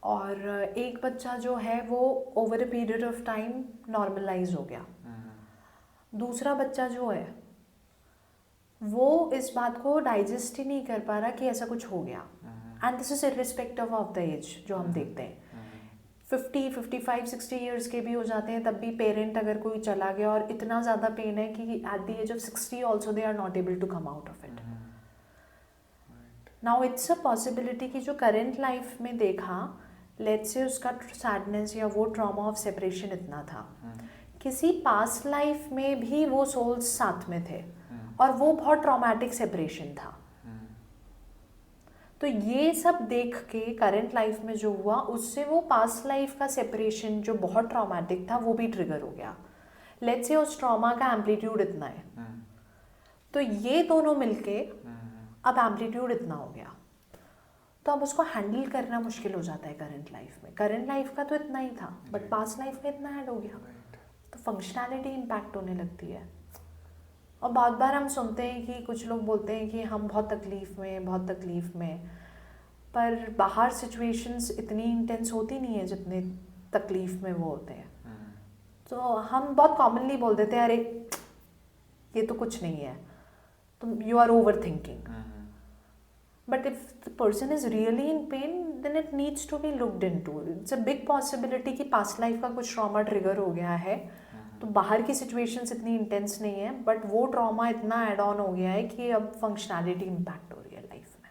और एक बच्चा जो है वो over a period of time normalize हो गया, दूसरा बच्चा जो है वो इस बात को डाइजेस्ट ही नहीं कर पा रहा कि ऐसा कुछ हो गया। And this is irrespective of the age जो हम देखते हैं, 50, 55, 60 ईयर्स के भी हो जाते हैं, तब भी पेरेंट अगर कोई चला गया और इतना ज़्यादा पेन है कि at the age of 60 also they are not able to come out of it. Now it's a possibility कि जो करेंट लाइफ में देखा, लेट्स से उसका सैडनेस या वो ट्रॉमा ऑफ सेपरेशन इतना था, किसी पास्ट लाइफ में भी वो सोल्स साथ में थे और वो बहुत ट्रॉमेटिक सेपरेशन था। तो ये सब देख के करंट लाइफ में जो हुआ, उससे वो पास्ट लाइफ का सेपरेशन जो बहुत ट्रॉमेटिक था वो भी ट्रिगर हो गया। लेट्स से उस ट्रॉमा का एम्पलीट्यूड इतना है, तो ये दोनों मिलके अब एम्पलीट्यूड इतना हो गया, तो अब उसको हैंडल करना मुश्किल हो जाता है करंट लाइफ में। करंट लाइफ का तो इतना ही था, बट पास्ट लाइफ में इतना ऐड हो गया, तो फंक्शनैलिटी इम्पैक्ट होने लगती है। और बहुत बार हम सुनते हैं कि कुछ लोग बोलते हैं कि हम बहुत तकलीफ़ में, पर बाहर सिचुएशंस इतनी इंटेंस होती नहीं है जितने तकलीफ़ में वो होते हैं। तो हम बहुत कॉमनली बोल देते हैं, अरे ये तो कुछ नहीं है, तुम you are over thinking. But if the person is really in pain, then it needs to be looked into. It's a big possibility कि पास्ट लाइफ का कुछ ट्रॉमा ट्रिगर हो गया है, तो बाहर की सिचुएशंस इतनी इंटेंस नहीं है, बट वो ट्रॉमा इतना एड ऑन हो गया है कि अब फंक्शनैलिटी इम्पैक्ट हो रही है लाइफ में।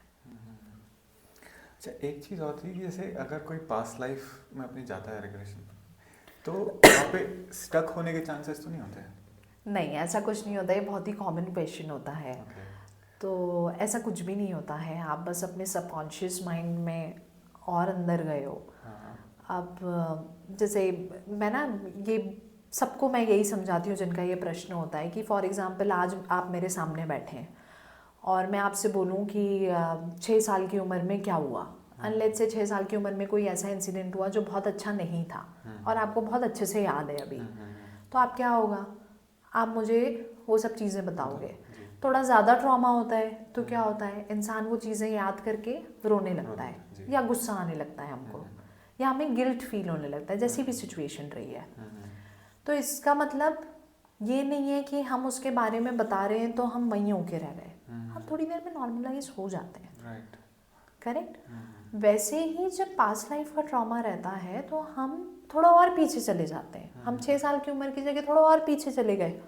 अच्छा, एक चीज़ और थी कि जैसे अगर कोई पास्ट लाइफ में अपनी जाता है रिग्रेशन, तो वहाँ पे स्टक होने के चांसेस तो नहीं होते? नहीं, ऐसा कुछ नहीं होता है, बहुत ही कॉमन क्वेश्चन होता है। तो ऐसा कुछ भी नहीं होता है, आप बस अपने सबकॉन्शियस माइंड में और अंदर गए हो। अब जैसे मैं ना, ये सबको मैं यही समझाती हूँ जिनका ये प्रश्न होता है कि फॉर एग्जांपल आज आप मेरे सामने बैठे हैं और मैं आपसे बोलूँ कि 6 साल की उम्र में क्या हुआ, अनलेट से 6 साल की उम्र में कोई ऐसा इंसिडेंट हुआ जो बहुत अच्छा नहीं था और आपको बहुत अच्छे से याद है अभी, तो आप क्या होगा, आप मुझे वो सब चीज़ें बताओगे। थोड़ा ज़्यादा ट्रॉमा होता है तो क्या होता है, इंसान वो चीज़ें याद करके रोने लगता है या गुस्सा आने लगता है हमको, या हमें गिल्ट फील होने लगता है, जैसी भी सिचुएशन रही है। तो इसका मतलब ये नहीं है कि हम उसके बारे में बता रहे हैं तो हम वहीं होके रह गए, हम थोड़ी देर में नॉर्मलाइज हो जाते हैं। करेक्ट। वैसे ही जब पास्ट लाइफ का ट्रॉमा रहता है तो हम थोड़ा और पीछे चले जाते हैं, हम 6 साल की उम्र की जगह थोड़ा और पीछे चले गए,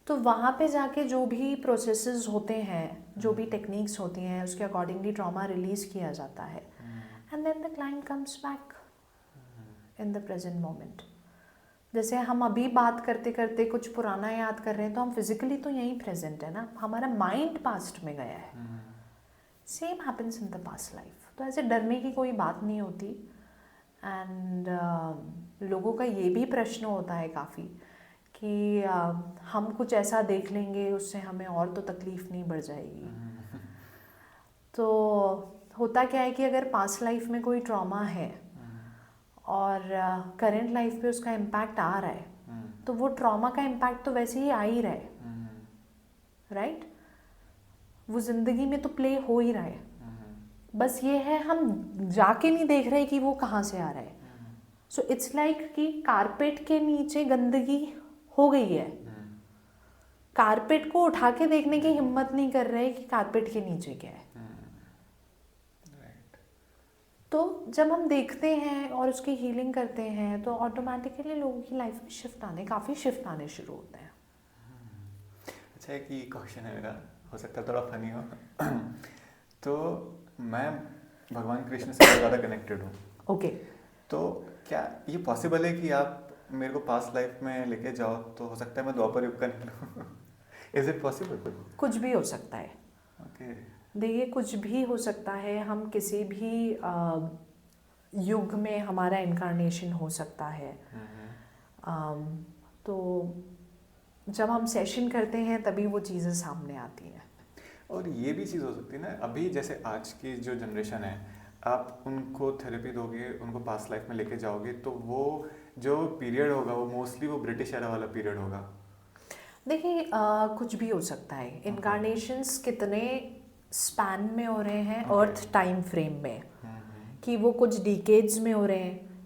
तो वहाँ पे जाके जो भी प्रोसेसेस होते हैं, जो भी टेक्निक्स होती हैं, उसके अकॉर्डिंगली ट्रॉमा रिलीज किया जाता है, and then the client comes back in the present moment. जैसे हम अभी बात करते करते कुछ पुराना याद कर रहे हैं, तो हम फिजिकली तो यहीं प्रेजेंट है ना, हमारा माइंड पास्ट में गया है। Same happens in the past life. तो ऐसे डरने की कोई बात नहीं होती। एंड लोगों का ये भी प्रश्न होता है काफ़ी कि हम कुछ ऐसा देख लेंगे उससे हमें और तो तकलीफ़ नहीं बढ़ जाएगी। तो होता क्या है कि अगर पास्ट लाइफ में कोई ट्रॉमा है और करंट लाइफ पे उसका इम्पैक्ट आ रहा है, तो वो ट्रॉमा का इम्पैक्ट तो वैसे ही आ ही रहा है, राइट? वो ज़िंदगी में तो प्ले हो ही रहा है, बस ये है हम जाके नहीं देख रहे कि वो कहाँ से आ रहा है। सो इट्स लाइक कि कारपेट के नीचे गंदगी हो गई है, कारपेट को उठा के देखने की हिम्मत नहीं कर रहे कि कारपेट के नीचे क्या है। तो जब हम देखते हैं और उसकी हीलिंग करते हैं तो ऑटोमेटिकली लोगों की लाइफ में काफ़ी शिफ्ट आने शुरू होते हैं। अच्छा, एक ये क्वेश्चन है मेरा, हो सकता है थोड़ा फनी हो। तो मैं भगवान कृष्ण से बहुत ज़्यादा कनेक्टेड हूँ। ओके। तो क्या ये पॉसिबल है कि आप मेरे को पास्ट लाइफ में लेके जाओ तो हो सकता है मैं द्वापर युग का निकलूँ? Is it possible? कुछ भी हो सकता है। ओके। देखिए, कुछ भी हो सकता है, हम किसी भी युग में हमारा इनकारनेशन हो सकता है। तो जब हम सेशन करते हैं तभी वो चीज़ें सामने आती हैं। और ये भी चीज़ हो सकती है ना, अभी जैसे आज की जो जनरेशन है, आप उनको थेरेपी दोगे, उनको पास्ट लाइफ में लेके जाओगे, तो वो जो पीरियड होगा वो मोस्टली वो ब्रिटिश एरा वाला पीरियड होगा। देखिए, कुछ भी हो सकता है। इनकारनेशंस कितने स्पैन में हो रहे हैं अर्थ टाइम फ्रेम में, कि वो कुछ डिकेड्स में हो रहे हैं,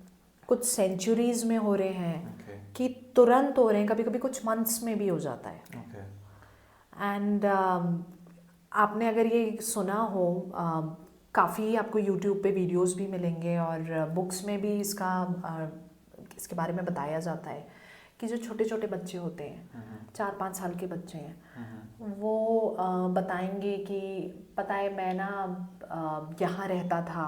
कुछ सेंचुरीज में हो रहे हैं, कि तुरंत हो रहे हैं, कभी कभी कुछ मंथ्स में भी हो जाता है। एंड आपने अगर ये सुना हो, काफ़ी आपको यूट्यूब पे वीडियोस भी मिलेंगे और बुक्स में भी इसके बारे में बताया जाता है कि जो छोटे छोटे बच्चे होते हैं, 4-5 साल के बच्चे हैं, वो बताएंगे कि पता है मैं ना यहाँ रहता था,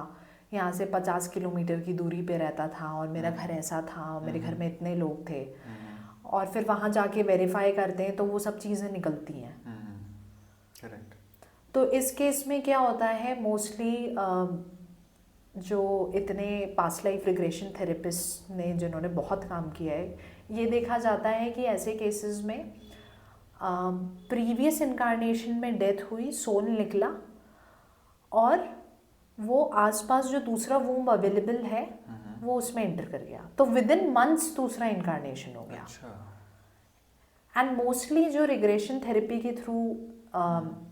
यहाँ से 50 किलोमीटर की दूरी पे रहता था और मेरा घर ऐसा था, मेरे घर में इतने लोग थे। और फिर वहाँ जाके वेरीफाई करते हैं तो वो सब चीज़ें निकलती हैं। करेक्ट। तो इस केस में क्या होता है, मोस्टली जो इतने पास्ट लाइफ रिग्रेशन थेरेपिस्ट ने जिन्होंने बहुत काम किया है, ये देखा जाता है कि ऐसे केसेस में प्रीवियस इनकारनेशन में डेथ हुई, सोल निकला और वो आसपास जो दूसरा वूम्ब अवेलेबल है वो उसमें एंटर कर गया, तो विद इन मंथ्स दूसरा इनकारनेशन हो गया। एंड मोस्टली जो रिग्रेशन थेरेपी के थ्रू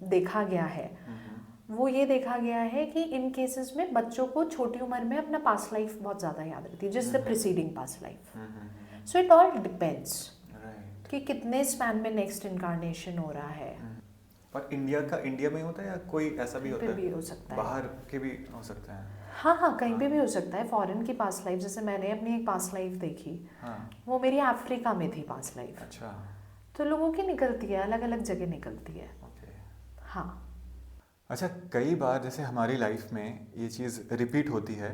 देखा गया है, वो ये देखा गया है कि इन केसेस में बच्चों को छोटी उम्र में अपना पास्ट लाइफ बहुत ज़्यादा याद रहती है, जिससे preceding past life. So it all depends कि कितने स्पैन में नेक्स्ट इनकारनेशन हो रहा है। पर इंडिया में होता है या कोई ऐसा भी होता है? भी हो सकता है, बाहर के भी हो सकता है। हाँ, कहीं पे भी हो सकता है। फॉरेन की पास्ट लाइफ, जैसे मैंने अपनी एक पास्ट लाइफ देखी, वो मेरी अफ्रीका में थी पास्ट लाइफ। अच्छा। तो लोगों की निकलती है, अलग अलग जगह निकलती है। हाँ। अच्छा, कई बार जैसे हमारी लाइफ में ये चीज़ रिपीट होती है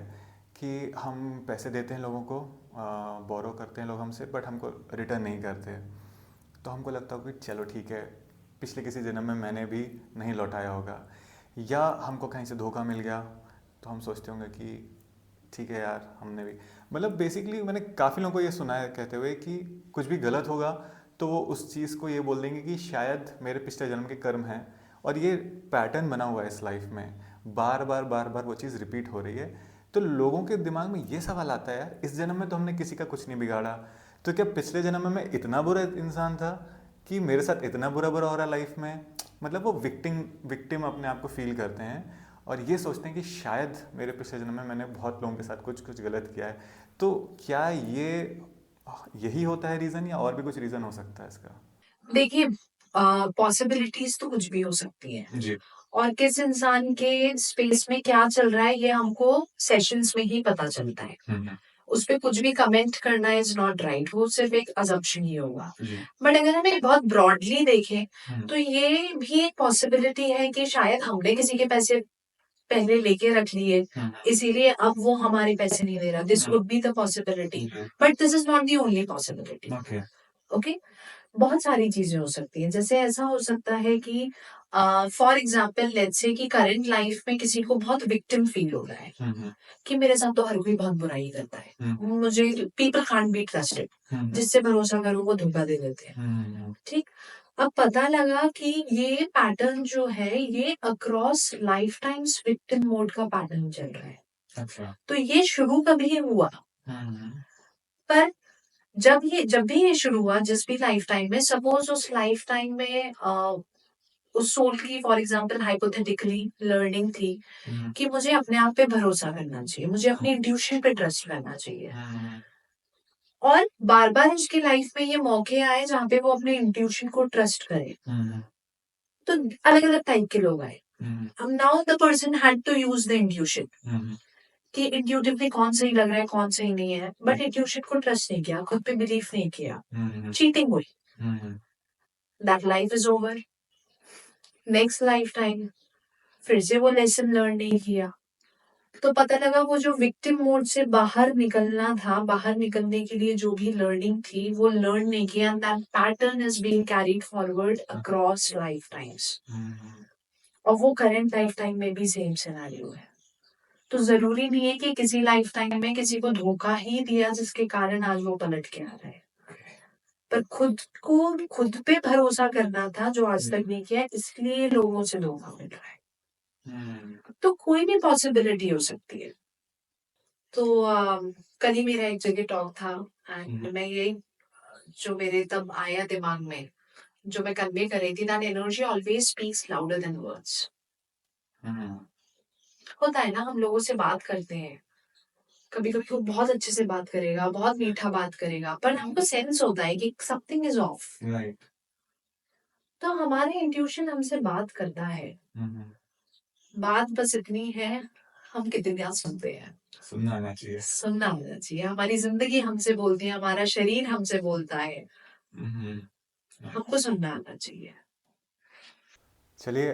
कि हम पैसे देते हैं लोगों को, बोरो करते हैं लोग हमसे, बट हमको रिटर्न नहीं करते। तो हमको लगता है कि चलो ठीक है, पिछले किसी जन्म में मैंने भी नहीं लौटाया होगा, या हमको कहीं से धोखा मिल गया तो हम सोचते होंगे कि ठीक है यार, हमने भी, मतलब बेसिकली मैंने काफ़ी लोगों को ये सुना है कहते हुए कि कुछ भी गलत होगा तो वो उस चीज़ को ये बोल देंगे कि शायद मेरे पिछले जन्म के कर्म हैं, और ये पैटर्न बना हुआ है इस लाइफ में, बार बार वो चीज़ रिपीट हो रही है। तो लोगों के दिमाग में ये सवाल आता है, यार इस जन्म में तो हमने किसी का कुछ नहीं बिगाड़ा, तो क्या पिछले जन्म में मैं इतना बुरा इंसान था कि मेरे साथ इतना बुरा हो रहा है लाइफ में? मतलब वो विक्टिम अपने आप को फील करते हैं और ये सोचते हैं कि शायद मेरे पिछले जन्म में मैंने बहुत लोगों के साथ कुछ गलत किया है। तो क्या यही होता है रीज़न, या और भी कुछ रीज़न हो सकता है इसका? देखिए, पॉसिबिलिटीज तो कुछ भी हो सकती है जी। और किस इंसान के स्पेस में क्या चल रहा है ये हमको सेशंस में ही पता चलता है। उस पे कुछ भी कमेंट करना इज नॉट राइट, वो सिर्फ एक अजम्पशन ही होगा। बट अगर हम बहुत ब्रॉडली देखें तो ये भी एक पॉसिबिलिटी है कि शायद हमने किसी के पैसे पहले लेके रख लिए, इसीलिए अब वो हमारे पैसे नहीं दे रहा। This would be the possibility, but this is not the only possibility. Okay, बहुत सारी चीजें हो सकती हैं। जैसे ऐसा हो सकता है कि फॉर एग्जाम्पल लेट्स से कि करंट लाइफ में किसी को बहुत विक्टिम फील हो रहा है कि मेरे साथ तो हर कोई बहुत बुराई करता है, मुझे पीपल कांट बी ट्रस्टेड, जिससे भरोसा करो वो धोखा दे देते हैं। ठीक, अब पता लगा कि ये पैटर्न जो है ये across life times victim mode का पैटर्न चल रहा है। अच्छा। तो ये शुरू कभी हुआ, पर जब भी ये शुरू हुआ, जिस भी लाइफ टाइम में, सपोज उस लाइफ टाइम में उस सोल की फॉर एग्जांपल हाइपोथेटिकली लर्निंग थी कि मुझे अपने आप पे भरोसा करना चाहिए, मुझे अपनी इंट्यूशन पे ट्रस्ट करना चाहिए, और बार बार उसकी लाइफ में ये मौके आए जहाँ पे वो अपने इंट्यूशन को ट्रस्ट करे, तो अलग अलग टाइप के लोग आए। अब now the person had to use the intuition कि इंट्यूटिवली कौन सही लग रहा है कौन सही नहीं है, बट इंट्यूशन को ट्रस्ट नहीं किया, खुद पे बिलीव नहीं किया, चीटिंग हुई, that life is over. Next life time फिर से वो लेसन लर्न नहीं किया, तो पता लगा वो जो विक्टिम मोड से बाहर निकलना था, बाहर निकलने के लिए जो भी लर्निंग थी वो लर्न नहीं किया, and that pattern is being carried forward across life times, और वो करंट लाइफ टाइम में भी सेम सिनेरियो है। तो जरूरी नहीं है कि किसी लाइफ टाइम में किसी को धोखा ही दिया जिसके कारण आज वो पलट के आ रहा है, पर खुद पे भरोसा करना था जो आज तक नहीं किया, इसलिए लोगों से धोखा मिल रहा है। तो कोई भी पॉसिबिलिटी हो सकती है। तो कल ही मेरा एक जगह टॉक था, एंड मैं यही जो मेरे तब आया दिमाग में, जो मैं कन्वे कर रही थी, that energy always speaks louder than words. होता है ना, हम लोगों से बात करते हैं, कभी कभी वो बहुत अच्छे से बात करेगा, बहुत मीठा बात करेगा, पर हमको सेंस होता है कि समथिंग इज ऑफ, तो हमारे इंट्यूशन हमसे बात करता है। बात बस इतनी है, हम कितना सुनते हैं। सुनना आना चाहिए। हमारी जिंदगी हमसे बोलती है, हमारा शरीर हमसे बोलता है, हमको सुनना आना चाहिए। चलिए,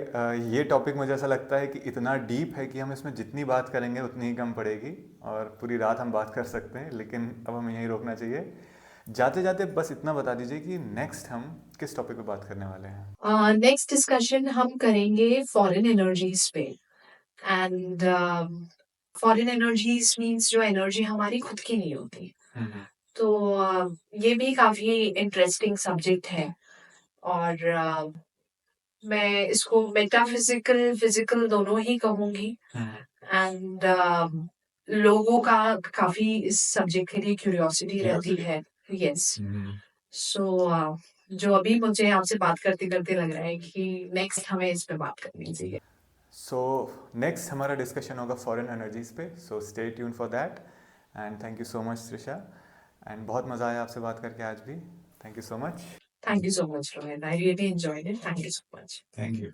ये टॉपिक मुझे ऐसा लगता है कि इतना डीप है कि हम इसमें जितनी बात करेंगे उतनी ही कम पड़ेगी, और पूरी रात हम बात कर सकते हैं, लेकिन अब हमें यहीं रोकना चाहिए। जाते जाते बस इतना बता दीजिए कि नेक्स्ट हम किस टॉपिक पे बात करने वाले हैं। नेक्स्ट डिस्कशन हम करेंगे फॉरेन एनर्जीज पे, एंड फॉरेन एनर्जीज मींस जो एनर्जी हमारी खुद की नहीं होती। तो ये भी काफी इंटरेस्टिंग सब्जेक्ट है, और मैं इसको मेटाफिजिकल फिजिकल दोनों ही कहूंगी, एंड लोगों का काफी इस सब्जेक्ट के लिए क्यूरियोसिटी रहती है। यस, सो जो अभी मुझे आपसे बात करते करते लग रहा है कि नेक्स्ट हमें इस पे बात करनी चाहिए। सो नेक्स्ट हमारा डिस्कशन होगा फॉरेन एनर्जीज पे, so stay tune for that, and thank you so much Trisha, and बहुत मज़ा आया आपसे बात करके आज भी। Thank you so much. Thank you so much, Rohit. I really enjoyed it. Thank you so much. Thank you.